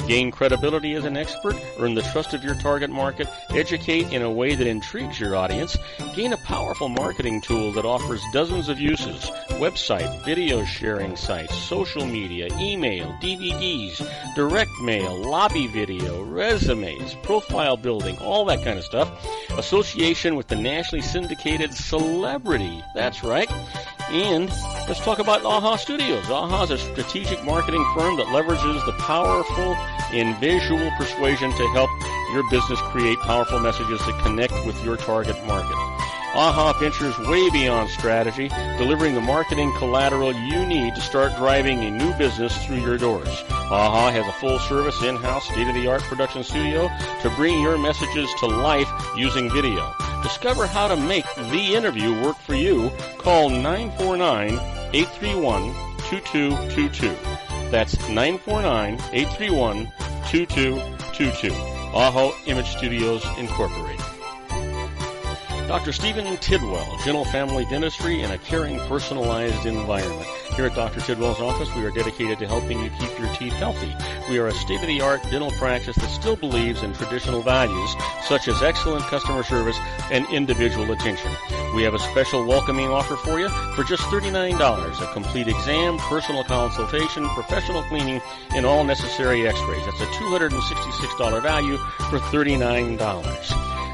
Gain credibility as an expert, earn the trust of your target market, educate in a way that intrigues your audience, gain a powerful marketing tool that offers dozens of uses, website, video sharing sites, social media, email, DVDs, direct mail, lobby video, resumes, profile building, all that kind of stuff. Association with the nationally syndicated celebrity. That's right. And let's talk about AHA Studios. AHA is a strategic marketing firm that leverages the powerful and visual persuasion to help your business create powerful messages that connect with your target market. AHA ventures way beyond strategy, delivering the marketing collateral you need to start driving a new business through your doors. AHA has a full-service, in-house, state-of-the-art production studio to bring your messages to life using video. Discover how to make The Interview work for you. Call 949-831-2222. That's 949-831-2222. AHA Image Studios, Incorporated. Dr. Stephen Tidwell, Gentle Family Dentistry in a caring, personalized environment. Here at Dr. Tidwell's office, we are dedicated to helping you keep your teeth healthy. We are a state-of-the-art dental practice that still believes in traditional values, such as excellent customer service and individual attention. We have a special welcoming offer for you for just $39, a complete exam, personal consultation, professional cleaning, and all necessary x-rays. That's a $266 value for $39.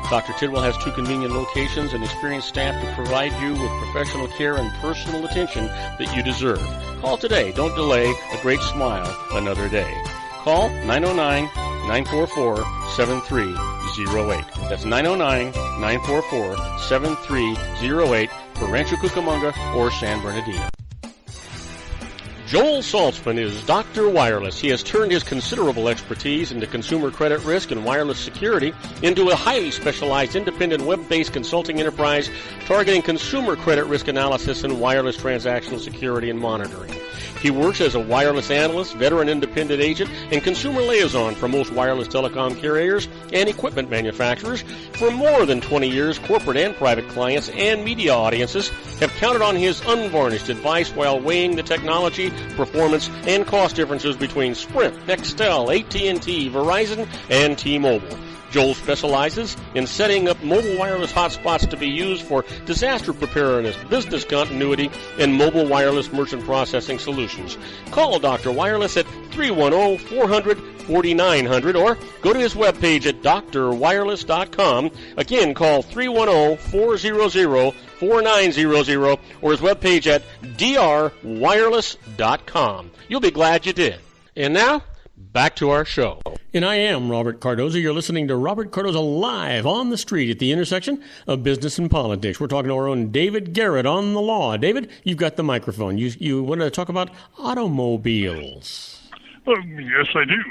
Dr. Tidwell has 2 convenient locations and experienced staff to provide you with professional care and personal attention that you deserve. Call today. Don't delay. A great smile another day. Call 909-944-7308. That's 909-944-7308 for Rancho Cucamonga or San Bernardino. Joel Saltzman is Dr. Wireless. He has turned his considerable expertise into consumer credit risk and wireless security into a highly specialized independent web-based consulting enterprise targeting consumer credit risk analysis and wireless transactional security and monitoring. He works as a wireless analyst, veteran independent agent, and consumer liaison for most wireless telecom carriers and equipment manufacturers. For more than 20 years, corporate and private clients and media audiences have counted on his unvarnished advice while weighing the technology, performance, and cost differences between Sprint, Nextel, AT&T, Verizon, and T-Mobile. Joel specializes in setting up mobile wireless hotspots to be used for disaster preparedness, business continuity, and mobile wireless merchant processing solutions. Call Dr. Wireless at 310-400-4900 or go to his webpage at drwireless.com. Again, call 310-400-4900 or his webpage at drwireless.com. You'll be glad you did. And now, back to our show. And I am Robert Cardoza. You're listening to Robert Cardoza Live on the street at the intersection of business and politics. We're talking to our own David Garrett on the law. David, you've got the microphone. You want to talk about automobiles. Well, yes, I do.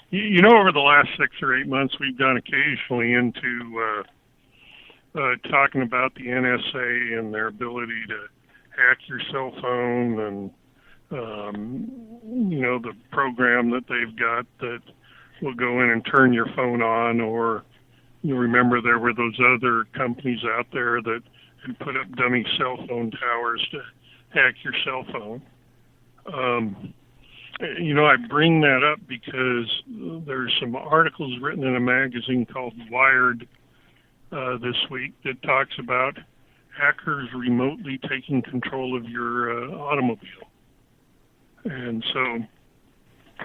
You know, over the last 6 or 8 months, we've gone occasionally into talking about the NSA and their ability to hack your cell phone and you know, the program that they've got that will go in and turn your phone on, or you remember there were those other companies out there that had put up dummy cell phone towers to hack your cell phone. You know, I bring that up because there's some articles written in a magazine called Wired this week that talks about hackers remotely taking control of your automobile. And so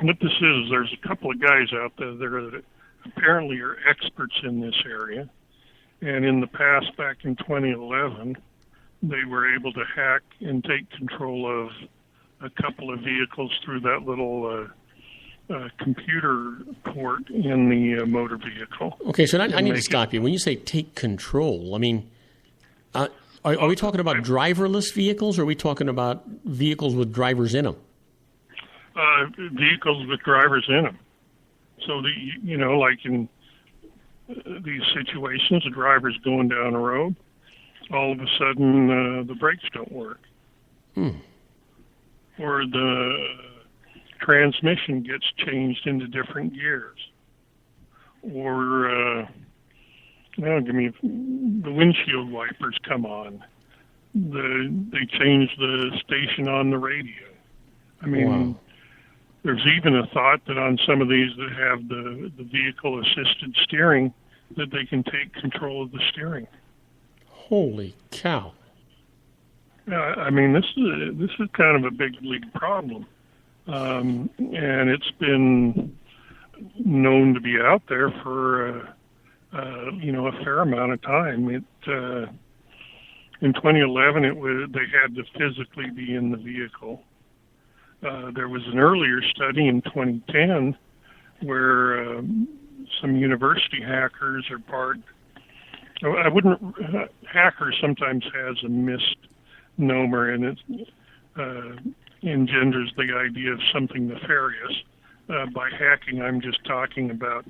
what this is, there's a couple of guys out there that apparently are experts in this area. And in the past, back in 2011, they were able to hack and take control of a couple of vehicles through that little computer port in the motor vehicle. Okay, so I need to stop you. When you say take control, I mean, are we talking about driverless vehicles, or are we talking about vehicles with drivers in them? Vehicles with drivers in them. So, like in these situations, the driver's going down the road, all of a sudden the brakes don't work. Or the transmission gets changed into different gears. Or, the windshield wipers come on. They change the station on the radio. I mean, wow. There's even a thought that on some of these that have the vehicle-assisted steering, that they can take control of the steering. Holy cow! I mean, this is kind of a big league problem, and it's been known to be out there for a fair amount of time. In 2011, they had to physically be in the vehicle. There was an earlier study in 2010 where some university hackers are hacker sometimes has a misnomer, and it engenders the idea of something nefarious. By hacking, I'm just talking about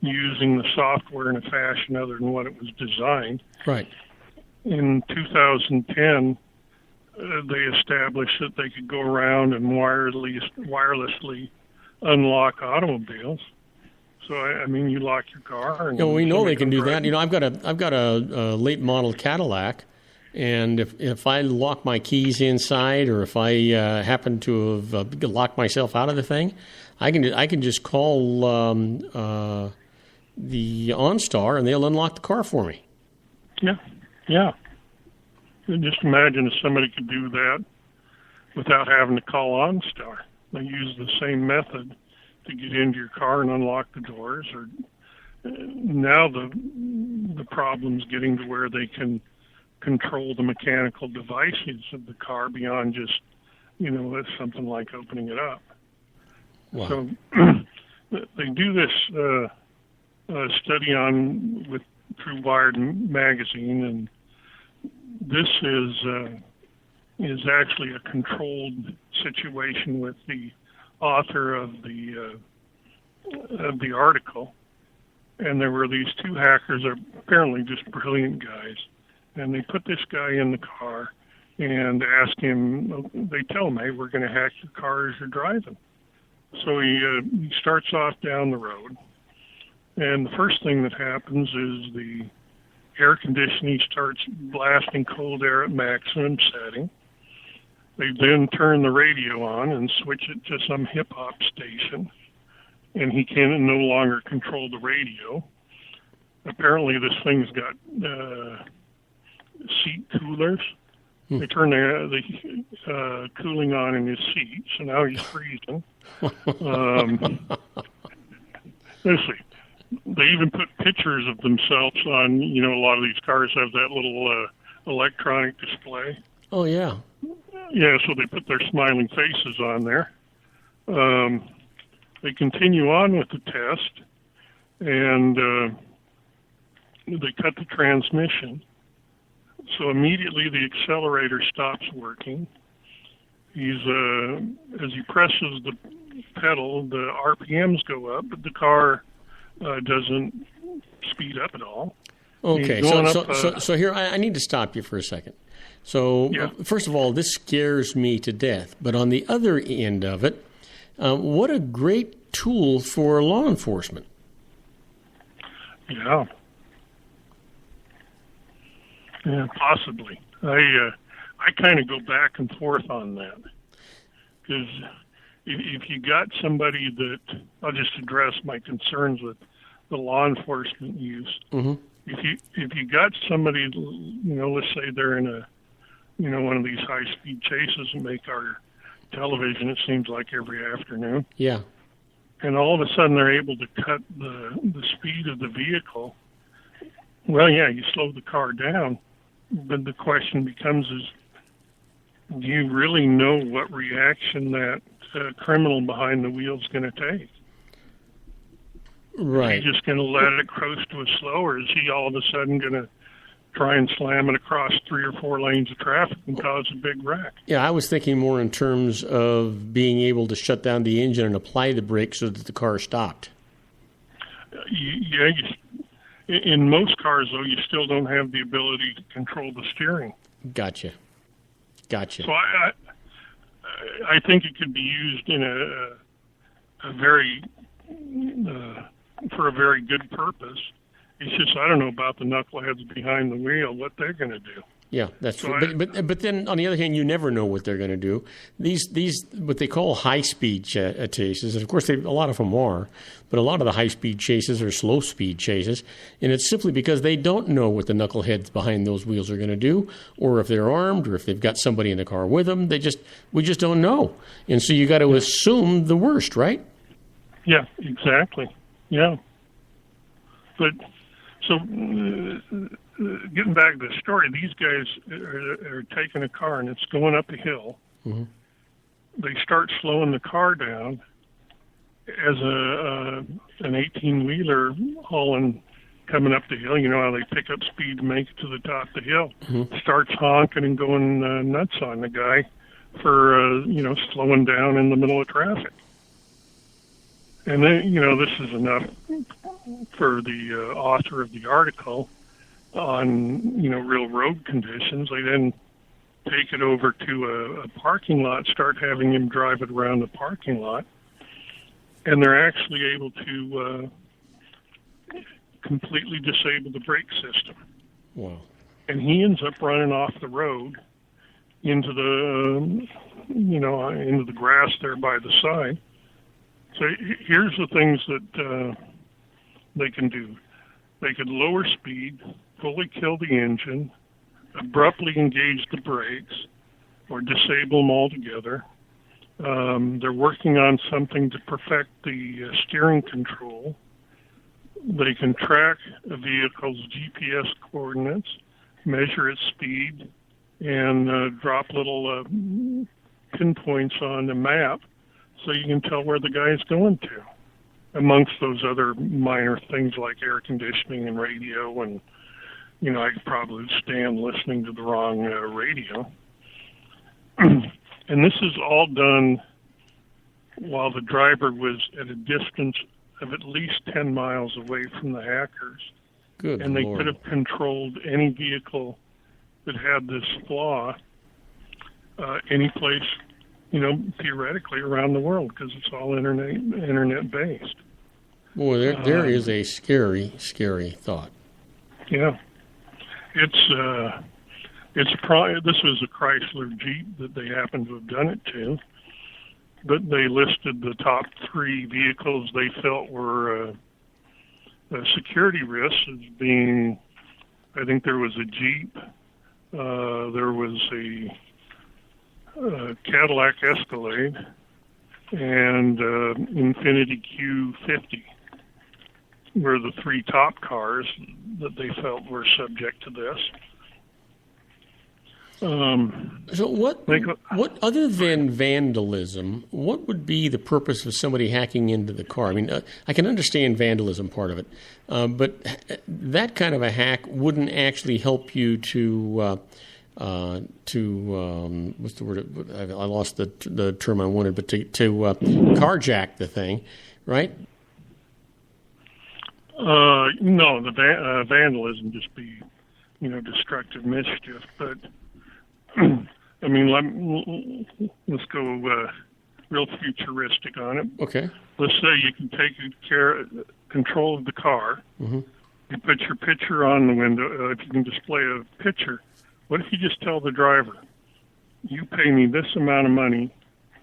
using the software in a fashion other than what it was designed. Right. In 2010, they established that they could go around and wirelessly unlock automobiles. So I mean, you lock your car. And we know they can do that. I've got a late model Cadillac, and if I lock my keys inside, or if I happen to have locked myself out of the thing, I can just call the OnStar, and they'll unlock the car for me. Yeah. Just imagine if somebody could do that without having to call OnStar. They use the same method to get into your car and unlock the doors. Or now the problem's getting to where they can control the mechanical devices of the car beyond just, it's something like opening it up. Wow. So they do this study through Wired magazine, and this is actually a controlled situation with the author of the article. And there were these two hackers, are apparently just brilliant guys, and they put this guy in the car and asked him. They tell him, "Hey, we're going to hack your car as you're driving." So he starts off down the road, and the first thing that happens is the air conditioning starts blasting cold air at maximum setting. They then turn the radio on and switch it to some hip-hop station, and he can no longer control the radio. Apparently this thing's got seat coolers. They turn the cooling on in his seat, so now he's freezing. Let's see. They even put pictures of themselves on, a lot of these cars have that little electronic display. Oh, yeah. Yeah, so they put their smiling faces on there. They continue on with the test, and they cut the transmission. So immediately the accelerator stops working. As he presses the pedal, the RPMs go up, but the car doesn't speed up at all. Okay, so here I need to stop you for a second. So First of all, this scares me to death. But on the other end of it, what a great tool for law enforcement. Yeah, possibly. I kind of go back and forth on that, because if you got somebody that, I'll just address my concerns with the law enforcement use. Mm-hmm. if you got somebody, let's say they're in a, one of these high-speed chases that make our television, it seems like every afternoon. Yeah. And all of a sudden they're able to cut the speed of the vehicle. Well, yeah, you slow the car down, but the question becomes is, do you really know what reaction that criminal behind the wheel is going to take? Right. Is he just going to let it coast to a slow, or is he all of a sudden going to try and slam it across 3 or 4 lanes of traffic and cause a big wreck? Yeah, I was thinking more in terms of being able to shut down the engine and apply the brakes so that the car stopped. In most cars, though, you still don't have the ability to control the steering. Gotcha. So I think it could be used in a very for a very good purpose. It's just I don't know about the knuckleheads behind the wheel, what they're going to do. Yeah, that's true. But then on the other hand, you never know what they're going to do. These what they call high-speed chases, and of course a lot of them are, but a lot of the high-speed chases are slow-speed chases, and it's simply because they don't know what the knuckleheads behind those wheels are going to do, or if they're armed, or if they've got somebody in the car with them. We just don't know, and so you got to assume the worst, right? Yeah, exactly. Yeah, but so. Getting back to the story, these guys are taking a car and it's going up a hill. Mm-hmm. They start slowing the car down as an 18-wheeler coming up the hill. You know how they pick up speed to make it to the top of the hill. Mm-hmm. Starts honking and going nuts on the guy for slowing down in the middle of traffic. And then this is enough for the author of the article on real road conditions. They then take it over to a parking lot, start having him drive it around the parking lot, and they're actually able to completely disable the brake system. Wow. And he ends up running off the road into the into the grass there by the side. So here's the things that they can do. They could lower speed, fully kill the engine, abruptly engage the brakes, or disable them altogether. They're working on something to perfect the steering control. They can track a vehicle's GPS coordinates, measure its speed, and drop little pinpoints on the map so you can tell where the guy's going to, amongst those other minor things like air conditioning and radio. And, I could probably stand listening to the wrong radio. And this is all done while the driver was at a distance of at least 10 miles away from the hackers. Good and they Lord. could have controlled any vehicle that had this flaw any place, theoretically around the world, because it's all internet based. Boy, there is a scary, scary thought. Yeah, this was a Chrysler Jeep that they happened to have done it to, but they listed the top 3 vehicles they felt were security risks as being, I think there was a Jeep, there was a Cadillac Escalade, and Infiniti Q50 were the 3 top cars that they felt were subject to this. So what other than vandalism, what would be the purpose of somebody hacking into the car? I mean, I can understand vandalism part of it, but that kind of a hack wouldn't actually help you to what's the word? I lost the term I wanted, but to carjack the thing, right? No, the vandalism just be, destructive mischief. But I mean, let's go real futuristic on it. Okay. Let's say you can take control of the car. Mm-hmm. You put your picture on the window. If you can display a picture, what if you just tell the driver, you pay me this amount of money,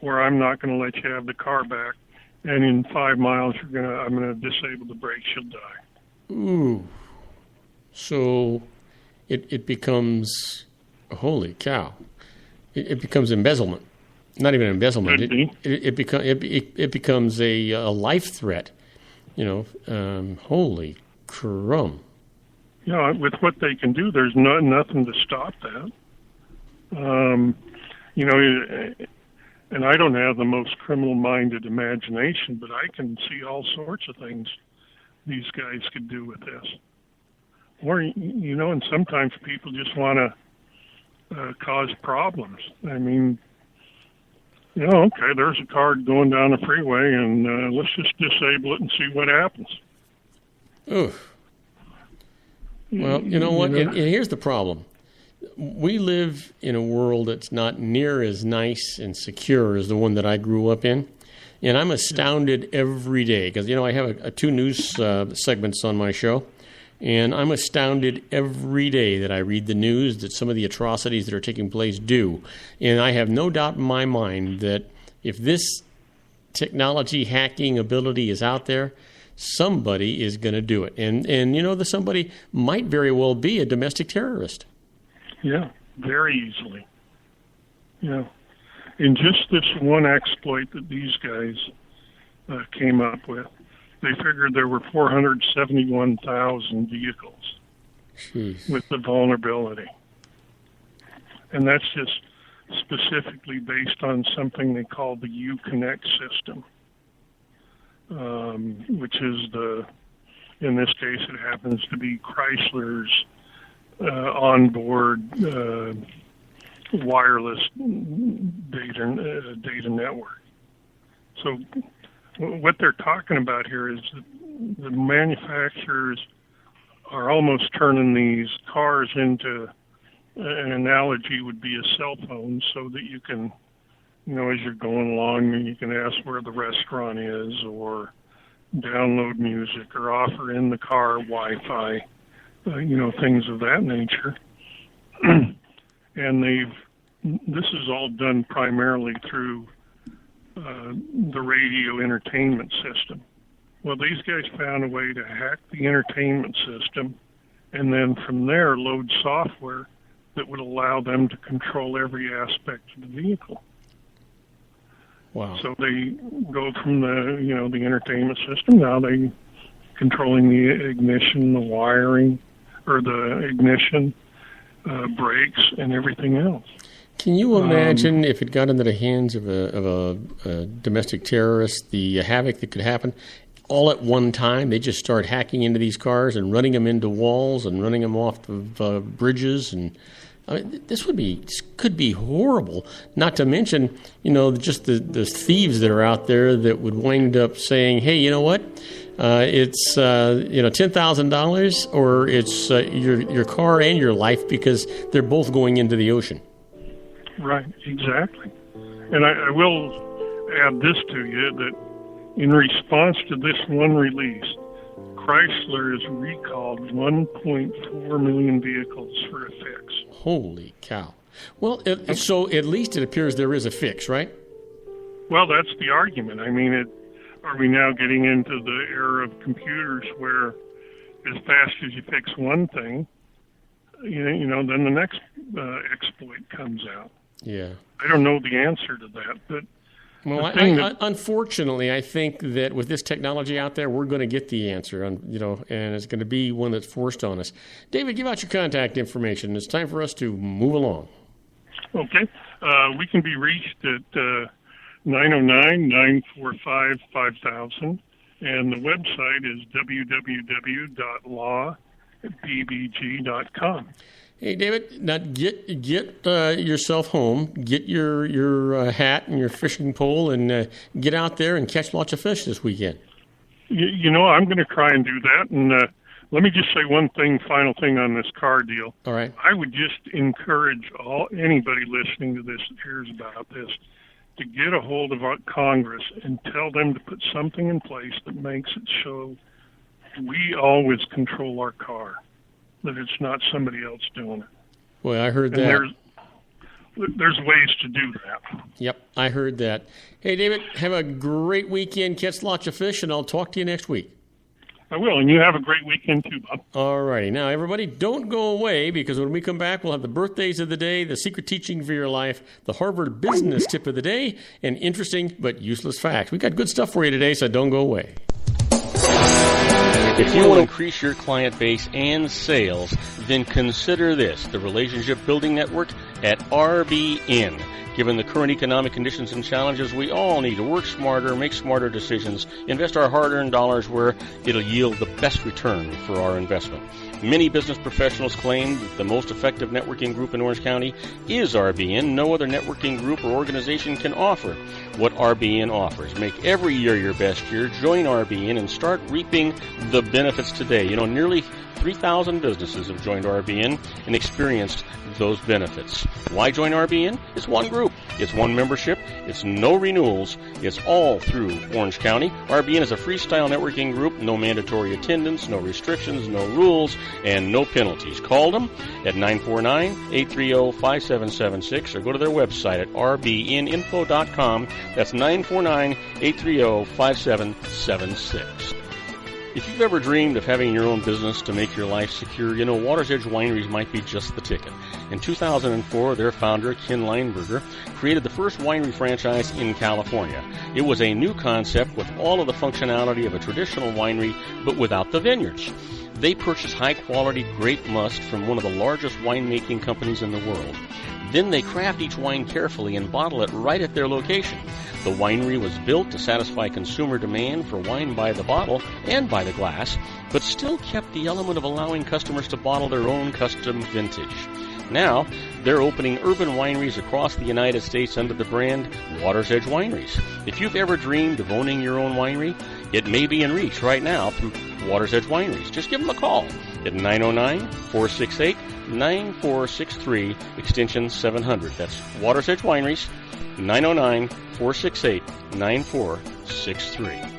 or I'm not going to let you have the car back, and in 5 miles I'm going to disable the brakes, you'll die. Ooh. So it becomes, holy cow, it becomes embezzlement. Not even embezzlement. It becomes a life threat. Holy crumb. With what they can do, there's nothing to stop that. And I don't have the most criminal-minded imagination, but I can see all sorts of things these guys could do with this. Or, and sometimes people just want to cause problems. I mean, okay, there's a car going down the freeway, and let's just disable it and see what happens. Oof. Well, you know what? And here's the problem. We live in a world that's not near as nice and secure as the one that I grew up in. And I'm astounded every day because, I have two news segments on my show. And I'm astounded every day that I read the news that some of the atrocities that are taking place do. And I have no doubt in my mind that if this technology hacking ability is out there, somebody is going to do it. And the somebody might very well be a domestic terrorist. Yeah, very easily. In just this one exploit that these guys came up with, they figured there were 471,000 vehicles with the vulnerability. And that's just specifically based on something they call the Uconnect system, which is in this case, it happens to be Chrysler's onboard wireless data network. So what they're talking about here is that the manufacturers are almost turning these cars into, an analogy would be a cell phone, so that you can, as you're going along, you can ask where the restaurant is, or download music, or offer in the car Wi-Fi, things of that nature. And this is all done primarily through the radio entertainment system. Well, these guys found a way to hack the entertainment system and then from there load software that would allow them to control every aspect of the vehicle. Wow. So they go from the entertainment system, now they controlling the ignition, the wiring, or the ignition, brakes, and everything else. Can you imagine if it got into the hands of a domestic terrorist, the havoc that could happen all at one time? They just start hacking into these cars and running them into walls and running them off of bridges, and this could be horrible. Not to mention, just the thieves that are out there that would wind up saying, "Hey, you know what? It's $10,000, or it's your car and your life because they're both going into the ocean." Right, exactly. And I will add this to you, that in response to this one release, Chrysler has recalled 1.4 million vehicles for a fix. Holy cow. Well, so at least it appears there is a fix, right? Well, that's the argument. I mean, are we now getting into the era of computers where as fast as you fix one thing, then the next exploit comes out? Yeah. I don't know the answer to that, but unfortunately, I think that with this technology out there, we're going to get the answer, and it's going to be one that's forced on us. David, give out your contact information. It's time for us to move along. Okay. We can be reached at 909-945-5000, and the website is www.lawbbg.com. Hey, David, now get yourself home, get your hat and your fishing pole, and get out there and catch lots of fish this weekend. I'm going to try and do that. And let me just say one final thing on this car deal. All right. I would just encourage anybody listening to this that hears about this to get a hold of our Congress and tell them to put something in place that makes it so we always control our car, that it's not somebody else doing it. Well, I heard that. There's ways to do that. Yep, I heard that. Hey, David, have a great weekend. Catch lots of fish, and I'll talk to you next week. I will, and you have a great weekend too, Bob. All righty. Now, everybody, don't go away, because when we come back, we'll have the birthdays of the day, the secret teaching for your life, the Harvard business tip of the day, and interesting but useless facts. We got good stuff for you today, so don't go away. If you want to increase your client base and sales, then consider this, the Relationship Building Network at RBN. Given the current economic conditions and challenges, we all need to work smarter, make smarter decisions, invest our hard-earned dollars where it'll yield the best return for our investment. Many business professionals claim that the most effective networking group in Orange County is RBN. No other networking group or organization can offer what RBN offers. Make every year your best year. Join RBN and start reaping the benefits today. You know, nearly 3,000 businesses have joined RBN and experienced those benefits. Why join RBN? It's one group. It's one membership. It's no renewals. It's all through Orange County. RBN is a freestyle networking group. No mandatory attendance, no restrictions, no rules, and no penalties. Call them at 949-830-5776 or go to their website at rbninfo.com. That's 949-830-5776. If you've ever dreamed of having your own business to make your life secure, you know Water's Edge Wineries might be just the ticket. In 2004, their founder, Ken Leinberger, created the first winery franchise in California. It was a new concept with all of the functionality of a traditional winery, but without the vineyards. They purchased high-quality grape must from one of the largest winemaking companies in the world. Then they craft each wine carefully and bottle it right at their location. The winery was built to satisfy consumer demand for wine by the bottle and by the glass, but still kept the element of allowing customers to bottle their own custom vintage. Now, they're opening urban wineries across the United States under the brand Water's Edge Wineries. If you've ever dreamed of owning your own winery, it may be in reach right now through Water's Edge Wineries. Just give them a call at 909-468-9463, extension 700. That's Water's Edge Wineries, 909-468-9463.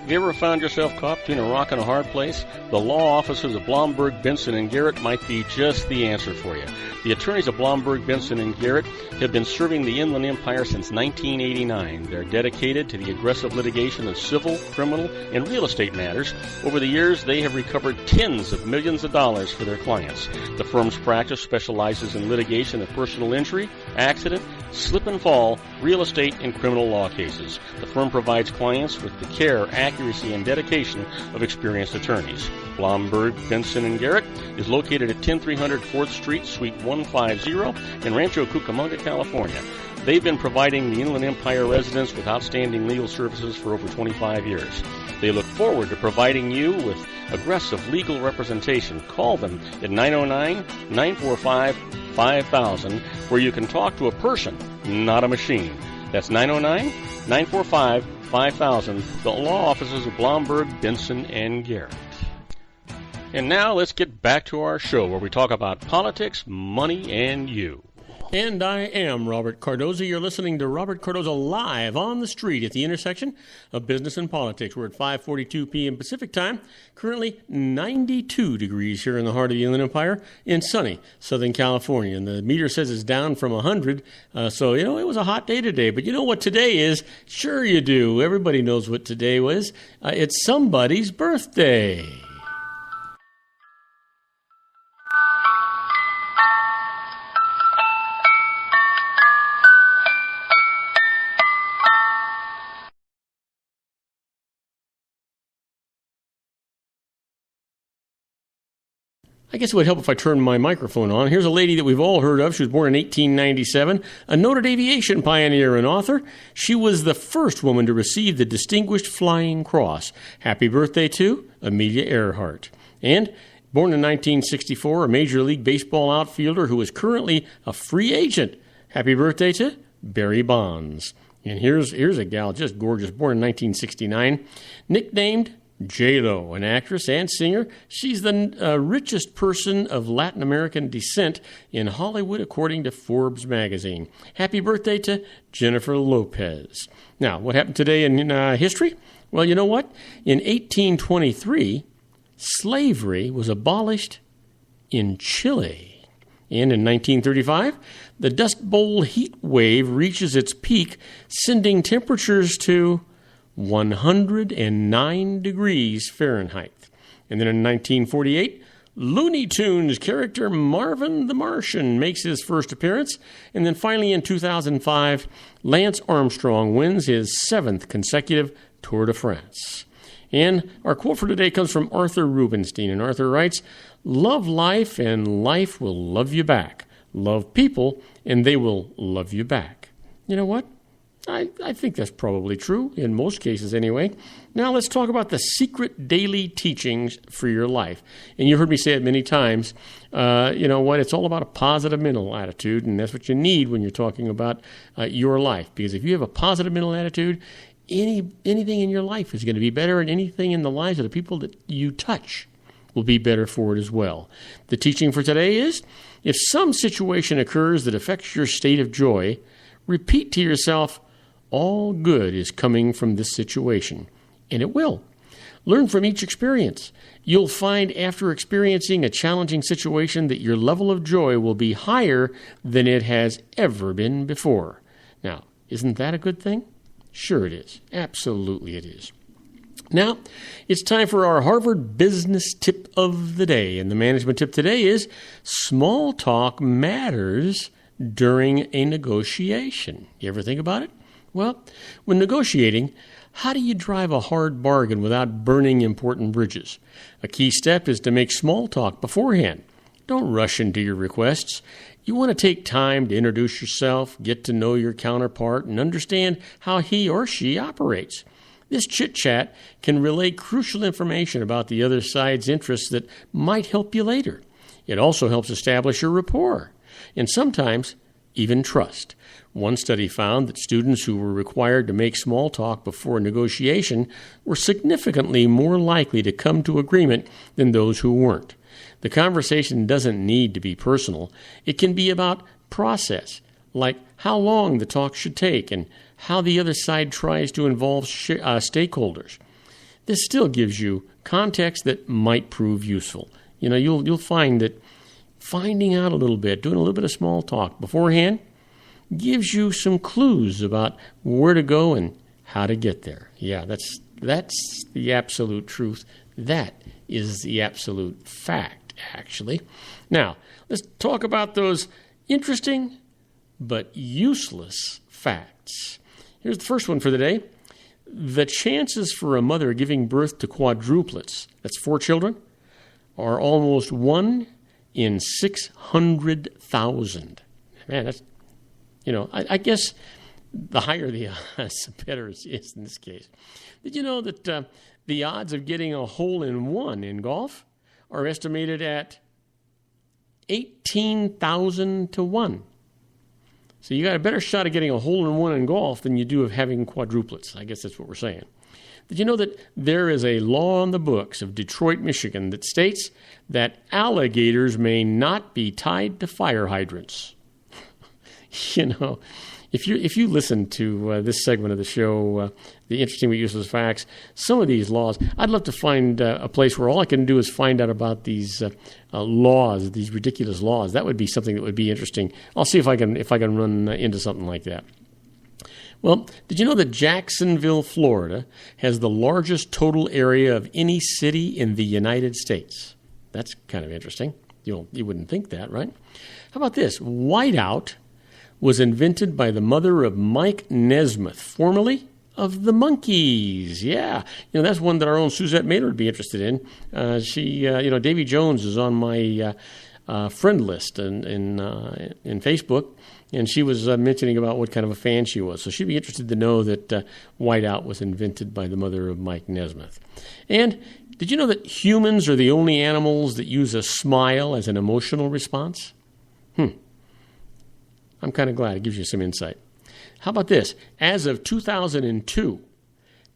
Have you ever found yourself caught between a rock and a hard place? The law offices of Blomberg, Benson, and Garrett might be just the answer for you. The attorneys of Blomberg, Benson, and Garrett have been serving the Inland Empire since 1989. They're dedicated to the aggressive litigation of civil, criminal, and real estate matters. Over the years, they have recovered tens of millions of dollars for their clients. The firm's practice specializes in litigation of personal injury, accident, slip and fall, real estate, and criminal law cases. The firm provides clients with the care, accuracy, and dedication of experienced attorneys. Blomberg, Benson, and Garrett is located at 10300 4th Street, Suite 150 in Rancho Cucamonga, California. They've been providing the Inland Empire residents with outstanding legal services for over 25 years. They look forward to providing you with aggressive legal representation. Call them at 909-945-5000, where you can talk to a person, not a machine. That's 909-945-5000, the law offices of Blomberg, Benson, and Garrett. And now let's get back to our show where we talk about politics, money, and you. And I am Robert Cardoza. You're listening to Robert Cardoza live on the street at the intersection of business and politics. We're at 5:42 p.m. Pacific time. Currently 92 degrees here in the heart of the Inland Empire in sunny Southern California. And the meter says it's down from 100. So, it was a hot day today. But you know what today is? Sure you do. Everybody knows what today was. It's somebody's birthday. I guess it would help if I turned my microphone on. Here's a lady that we've all heard of. She was born in 1897, a noted aviation pioneer and author. She was the first woman to receive the Distinguished Flying Cross. Happy birthday to Amelia Earhart. And born in 1964, a Major League Baseball outfielder who is currently a free agent. Happy birthday to Barry Bonds. And here's a gal, just gorgeous, born in 1969, nicknamed J-Lo, an actress and singer. She's the richest person of Latin American descent in Hollywood, according to Forbes magazine. Happy birthday to Jennifer Lopez. Now, what happened today in history? Well, you know what? In 1823, slavery was abolished in Chile. And in 1935, the Dust Bowl heat wave reaches its peak, sending temperatures to 109 degrees Fahrenheit. And then in 1948, Looney Tunes character Marvin the Martian makes his first appearance. And then finally in 2005, Lance Armstrong wins his 7th consecutive Tour de France. And our quote for today comes from Arthur Rubinstein. And Arthur writes, "Love life and life will love you back. Love people and they will love you back." You know what? I think that's probably true, in most cases anyway. Now let's talk about the secret daily teachings for your life. And you've heard me say it many times. You know what? It's all about a positive mental attitude, and that's what you need when you're talking about your life. Because if you have a positive mental attitude, anything in your life is going to be better, and anything in the lives of the people that you touch will be better for it as well. The teaching for today is, if some situation occurs that affects your state of joy, repeat to yourself, all good is coming from this situation. And it will. Learn from each experience. You'll find after experiencing a challenging situation that your level of joy will be higher than it has ever been before. Now, isn't that a good thing? Sure it is. Absolutely it is. Now, it's time for our Harvard Business Tip of the Day. And the management tip today is, small talk matters during a negotiation. You ever think about it? Well, when negotiating, how do you drive a hard bargain without burning important bridges? A key step is to make small talk beforehand. Don't rush into your requests. You want to take time to introduce yourself, get to know your counterpart, and understand how he or she operates. This chit-chat can relay crucial information about the other side's interests that might help you later. It also helps establish a rapport, and sometimes even trust. One study found that students who were required to make small talk before a negotiation were significantly more likely to come to agreement than those who weren't. The conversation doesn't need to be personal. It can be about process, like how long the talk should take and how the other side tries to involve stakeholders. This still gives you context that might prove useful. You know, you'll find that finding out a little bit, doing a little bit of small talk beforehand, gives you some clues about where to go and how to get there. Yeah, that's the absolute truth. That is the absolute fact, actually. Now, let's talk about those interesting but useless facts. Here's the first one for the day. The chances for a mother giving birth to quadruplets, that's 4 children, are almost 1 in 600,000. Man, that's, I guess the higher the odds, the better it is in this case. Did you know that the odds of getting a hole-in-one in golf are estimated at 18,000 to 1? So you got a better shot of getting a hole-in-one in golf than you do of having quadruplets. I guess that's what we're saying. Did you know that there is a law on the books of Detroit, Michigan that states that alligators may not be tied to fire hydrants? If you listen to this segment of the show, the Interesting but Useless Facts, some of these laws, I'd love to find a place where all I can do is find out about these laws, these ridiculous laws. That would be something that would be interesting. I'll see if I can run into something like that. Well, did you know that Jacksonville, Florida, has the largest total area of any city in the United States? That's kind of interesting. You wouldn't think that, right? How about this? Whiteout was invented by the mother of Mike Nesmith, formerly of the Monkees. Yeah, that's one that our own Suzette Maynard would be interested in. Davy Jones is on my friend list in Facebook, and she was mentioning about what kind of a fan she was. So she'd be interested to know that Whiteout was invented by the mother of Mike Nesmith. And did you know that humans are the only animals that use a smile as an emotional response? I'm kind of glad. It gives you some insight. How about this? As of 2002,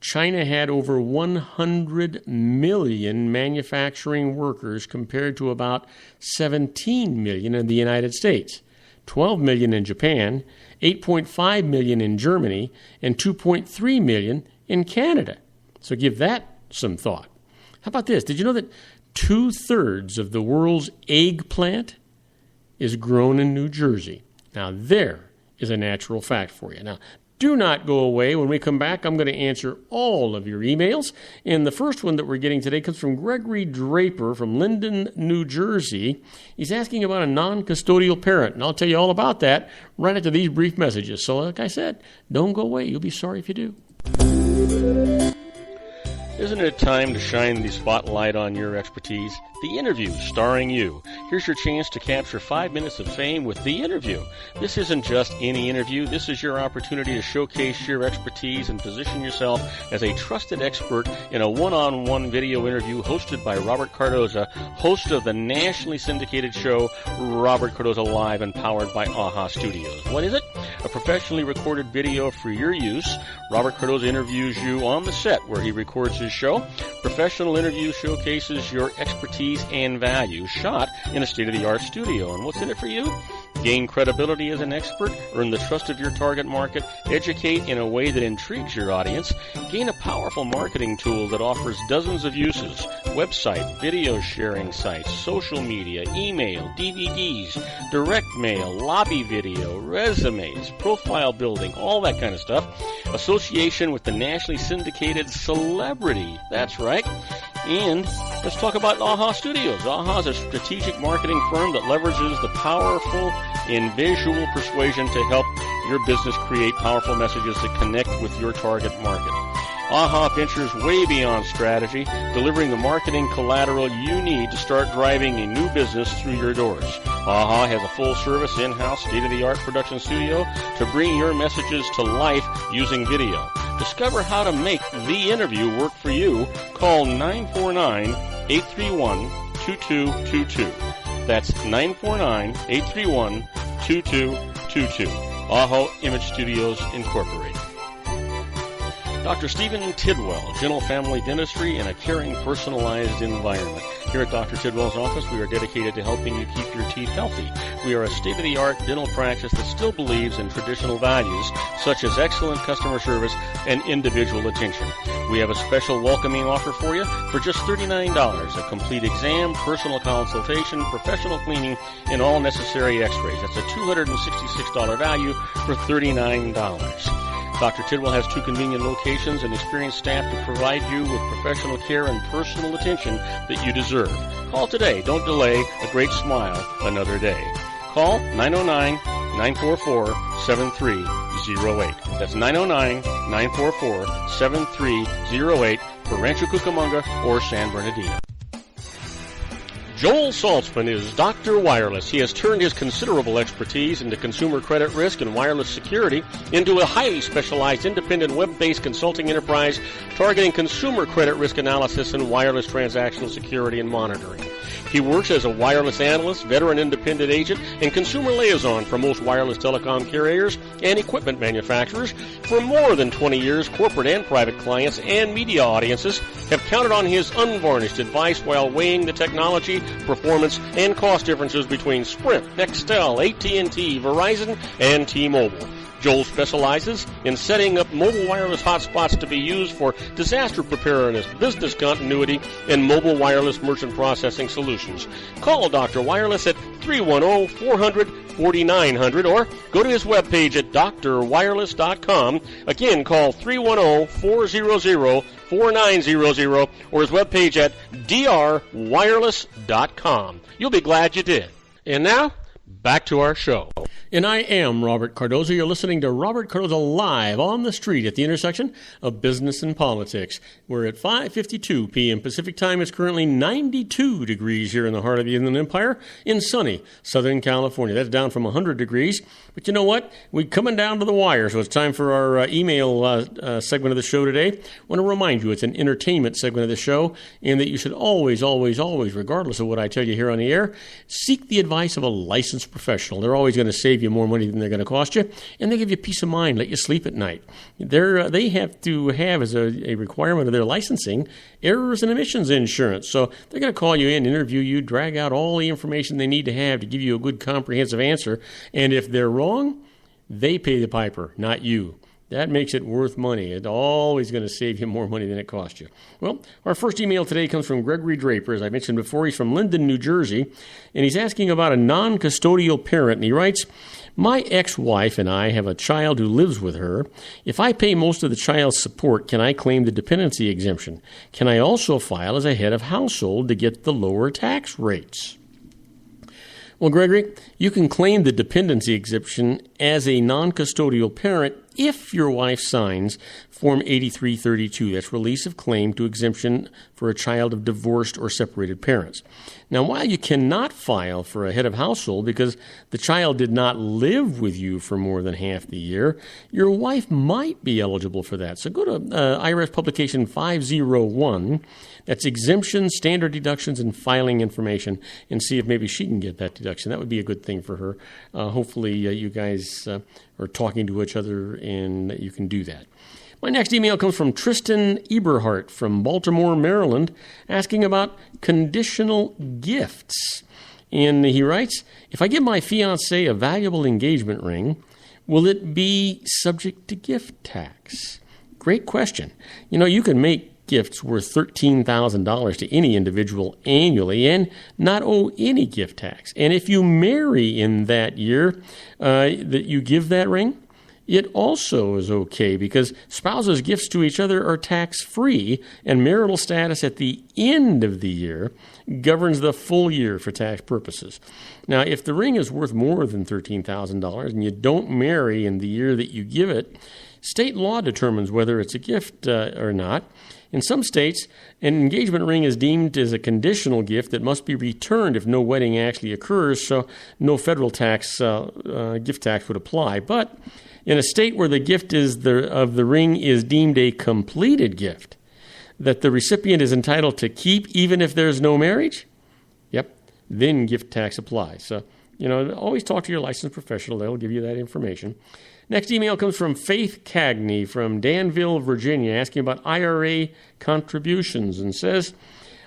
China had over 100 million manufacturing workers compared to about 17 million in the United States, 12 million in Japan, 8.5 million in Germany, and 2.3 million in Canada. So give that some thought. How about this? Did you know that 2/3 of the world's eggplant is grown in New Jersey? Now, there is a natural fact for you. Now, Do not go away. When we come back, I'm going to answer all of your emails. And the first one that we're getting today comes from Gregory Draper from Linden, New Jersey. He's asking about a non-custodial parent, and I'll tell you all about that right after these brief messages. So like I said, don't go away. You'll be sorry if you do. Isn't it time to shine the spotlight on your expertise? The Interview, starring you. Here's your chance to capture 5 minutes of fame with The Interview. This isn't just any interview. This is your opportunity to showcase your expertise and position yourself as a trusted expert in a one-on-one video interview hosted by Robert Cardoza, host of the nationally syndicated show Robert Cardoza Live and powered by AHA Studios. What is it? A professionally recorded video for your use. Robert Cardoza interviews you on the set where he records his show. Professional interview showcases your expertise and value, shot in a state-of-the-art studio. And what's in it for you? Gain credibility as an expert, earn the trust of your target market, educate in a way that intrigues your audience, gain a powerful marketing tool that offers dozens of uses, website, video sharing sites, social media, email, DVDs, direct mail, lobby video, resumes, profile building, all that kind of stuff. Association with the nationally syndicated celebrity. That's right. And let's talk about AHA Studios. AHA is a strategic marketing firm that leverages the powerful and visual persuasion to help your business create powerful messages that connect with your target market. AHA ventures way beyond strategy, delivering the marketing collateral you need to start driving a new business through your doors. AHA has a full-service, in-house, state-of-the-art production studio to bring your messages to life using video. Discover how to make The Interview work for you. Call 949-831-2222. That's 949-831-2222. AHA Image Studios, Incorporated. Dr. Stephen Tidwell, Gentle Family Dentistry in a caring, personalized environment. Here at Dr. Tidwell's office, we are dedicated to helping you keep your teeth healthy. We are a state-of-the-art dental practice that still believes in traditional values, such as excellent customer service and individual attention. We have a special welcoming offer for you for just $39, a complete exam, personal consultation, professional cleaning, and all necessary x-rays. That's a $266 value for $39. Dr. Tidwell has 2 convenient locations and experienced staff to provide you with professional care and personal attention that you deserve. Call today. Don't delay. A great smile another day. Call 909-944-7308. That's 909-944-7308 for Rancho Cucamonga or San Bernardino. Joel Saltzman is Dr. Wireless. He has turned his considerable expertise into consumer credit risk and wireless security into a highly specialized independent web-based consulting enterprise targeting consumer credit risk analysis and wireless transactional security and monitoring. He works as a wireless analyst, veteran independent agent, and consumer liaison for most wireless telecom carriers and equipment manufacturers. For more than 20 years, corporate and private clients and media audiences have counted on his unvarnished advice while weighing the technology, performance, and cost differences between Sprint, Nextel, AT&T, Verizon, and T-Mobile. Joel specializes in setting up mobile wireless hotspots to be used for disaster preparedness, business continuity, and mobile wireless merchant processing solutions. Call Dr. Wireless at 310-400-4900 or go to his webpage at drwireless.com. Again, call 310-400-4900 or his webpage at drwireless.com. You'll be glad you did. And now, back to our show. And I am Robert Cardoza. You're listening to Robert Cardoza Live on the street at the intersection of business and politics. We're at 5:52 p.m. Pacific Time. It's currently 92 degrees here in the heart of the Inland Empire in sunny Southern California. That's down from 100 degrees. But you know what? We're coming down to the wire, so it's time for our email segment of the show today. I want to remind you it's an entertainment segment of the show and that you should always, regardless of what I tell you here on the air, seek the advice of a licensed professional. They're always going to save you more money than they're going to cost you, and they give you peace of mind, let you sleep at night. They have to have as a requirement of their licensing errors and omissions insurance. So they're going to call you in, interview you, drag out all the information they need to have to give you a good comprehensive answer. And if they're wrong, they pay the piper, not you. That makes it worth money. It's always going to save you more money than it cost you. Well, our first email today comes from Gregory Draper. As I mentioned before, he's from Linden, New Jersey, and he's asking about a non-custodial parent. And he writes, my ex-wife and I have a child who lives with her. If I pay most of the child's support, can I claim the dependency exemption? Can I also file as a head of household to get the lower tax rates? Well, Gregory, you can claim the dependency exemption as a non-custodial parent if your wife signs Form 8332, that's release of claim to exemption for a child of divorced or separated parents. Now, while you cannot file for a head of household because the child did not live with you for more than half the year, your wife might be eligible for that. So go to IRS publication 501, that's exemption, standard deductions, and filing information, and see if maybe she can get that deduction. That would be a good thing for her. Hopefully you guys are talking to each other and you can do that. My next email comes from Tristan Eberhardt from Baltimore, Maryland, asking about conditional gifts. And he writes, if I give my fiancée a valuable engagement ring, will it be subject to gift tax? Great question. You know, you can make gifts worth $13,000 to any individual annually and not owe any gift tax. And if you marry in that year that you give that ring, it also is okay because spouses' gifts to each other are tax-free, and marital status at the end of the year governs the full year for tax purposes. Now, if the ring is worth more than $13,000 and you don't marry in the year that you give it, state law determines whether it's a gift or not. In some states, an engagement ring is deemed as a conditional gift that must be returned if no wedding actually occurs, so no federal tax, gift tax would apply. But in a state where the gift of the ring is deemed a completed gift that the recipient is entitled to keep even if there's no marriage, then gift tax applies. So, always talk to your licensed professional. They'll give you that information. Next email comes from Faith Cagney from Danville, Virginia, asking about IRA contributions and says,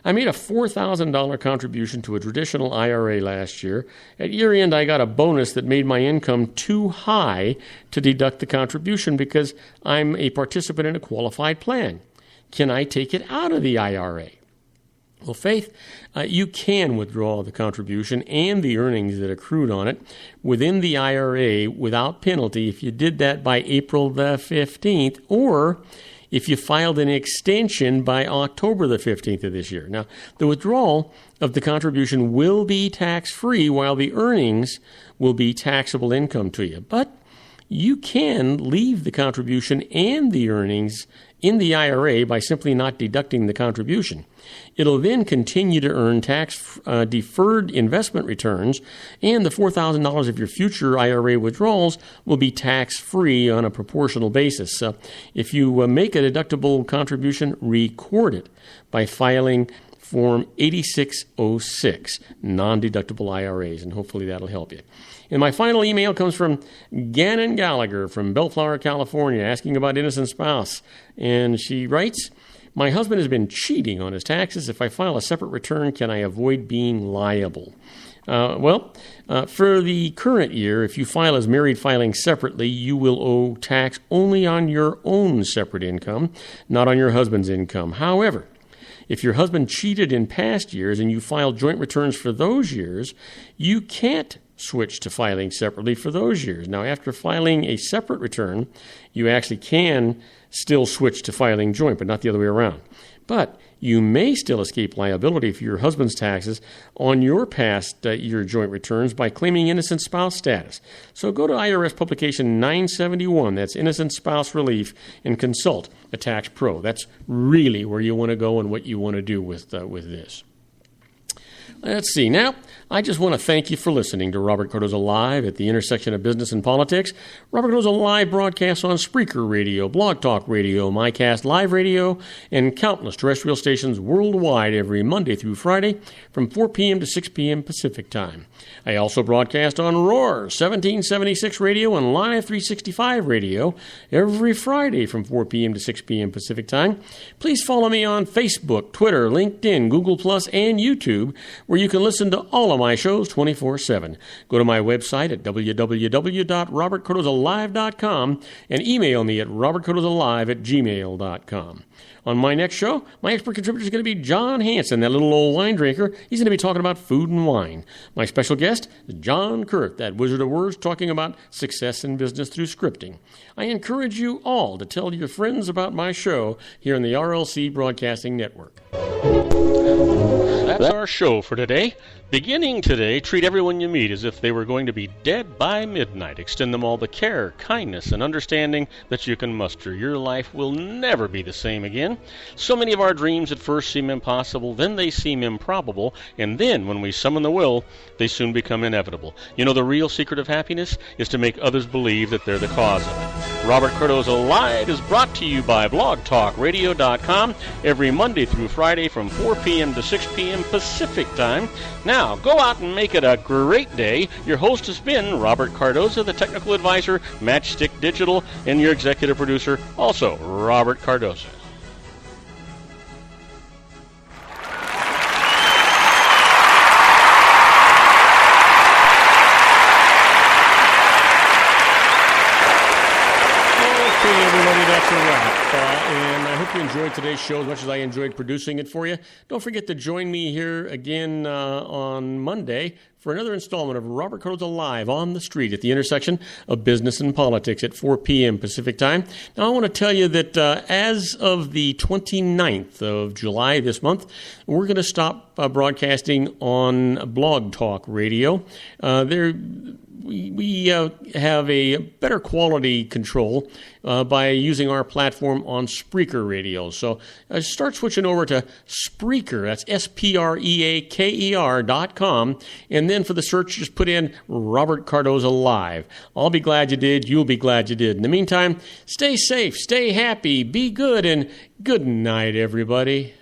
I made a $4,000 contribution to a traditional IRA last year. At year end, I got a bonus that made my income too high to deduct the contribution because I'm a participant in a qualified plan. Can I take it out of the IRA? Well, Faith, you can withdraw the contribution and the earnings that accrued on it within the IRA without penalty if you did that by April the 15th or if you filed an extension by October the 15th of this year. Now, the withdrawal of the contribution will be tax-free while the earnings will be taxable income to you. But you can leave the contribution and the earnings in the IRA by simply not deducting the contribution. It'll then continue to earn tax-deferred investment returns, and the $4,000 of your future IRA withdrawals will be tax-free on a proportional basis. So if you make a deductible contribution, record it by filing Form 8606, non-deductible IRAs, and hopefully that'll help you. And my final email comes from Gannon Gallagher from Bellflower, California, asking about innocent spouse. And she writes, my husband has been cheating on his taxes. If I file a separate return, can I avoid being liable? For the current year, if you file as married filing separately, you will owe tax only on your own separate income, not on your husband's income. However, if your husband cheated in past years and you filed joint returns for those years, you can't switch to filing separately for those years. Now, after filing a separate return, you actually can still switch to filing joint, but not the other way around. But you may still escape liability for your husband's taxes on your past year joint returns by claiming innocent spouse status. So go to IRS publication 971, that's Innocent Spouse Relief, and consult a tax pro. That's really where you want to go and what you want to do with this. Let's see. Now, I just want to thank you for listening to Robert Cardoza Live at the intersection of business and politics. Robert Cardoza Live broadcasts on Spreaker Radio, Blog Talk Radio, MyCast Live Radio, and countless terrestrial stations worldwide every Monday through Friday from 4 p.m. to 6 p.m. Pacific Time. I also broadcast on Roar 1776 Radio and Live 365 Radio every Friday from 4 p.m. to 6 p.m. Pacific Time. Please follow me on Facebook, Twitter, LinkedIn, Google+, and YouTube, where you can listen to all of my shows 24/7. Go to my website at www.robertcardozalive.com and email me at robertcardozalive@gmail.com. On my next show, my expert contributor is going to be John Hanson, that little old wine drinker. He's going to be talking about food and wine. My special guest is John Kurt, that wizard of words, talking about success in business through scripting. I encourage you all to tell your friends about my show here on the RLC Broadcasting Network. That's our show for today. Beginning today, treat everyone you meet as if they were going to be dead by midnight. Extend them all the care, kindness, and understanding that you can muster. Your life will never be the same again. So many of our dreams at first seem impossible, then they seem improbable, and then when we summon the will, they soon become inevitable. You know, the real secret of happiness is to make others believe that they're the cause of it. Robert Cardoza Live is brought to you by blogtalkradio.com every Monday through Friday from 4 p.m. to 6 p.m. Pacific Time. Now, go out and make it a great day. Your host has been Robert Cardoza, the technical advisor, Matchstick Digital, and your executive producer, also Robert Cardoza. Okay, everybody, that's a wrap. And I hope you enjoyed today's show as much as I enjoyed producing it for you. Don't forget to join me here again on Monday for another installment of Robert Cardoza Live on the Street at the intersection of business and politics at 4 p.m. Pacific Time. Now, I want to tell you that as of the 29th of July this month, we're going to stop broadcasting on Blog Talk Radio. We have a better quality control by using our platform on Spreaker Radio. So start switching over to Spreaker. That's SPREAKER.com. And then for the search, just put in Robert Cardoza Live. I'll be glad you did. You'll be glad you did. In the meantime, stay safe, stay happy, be good, and good night, everybody.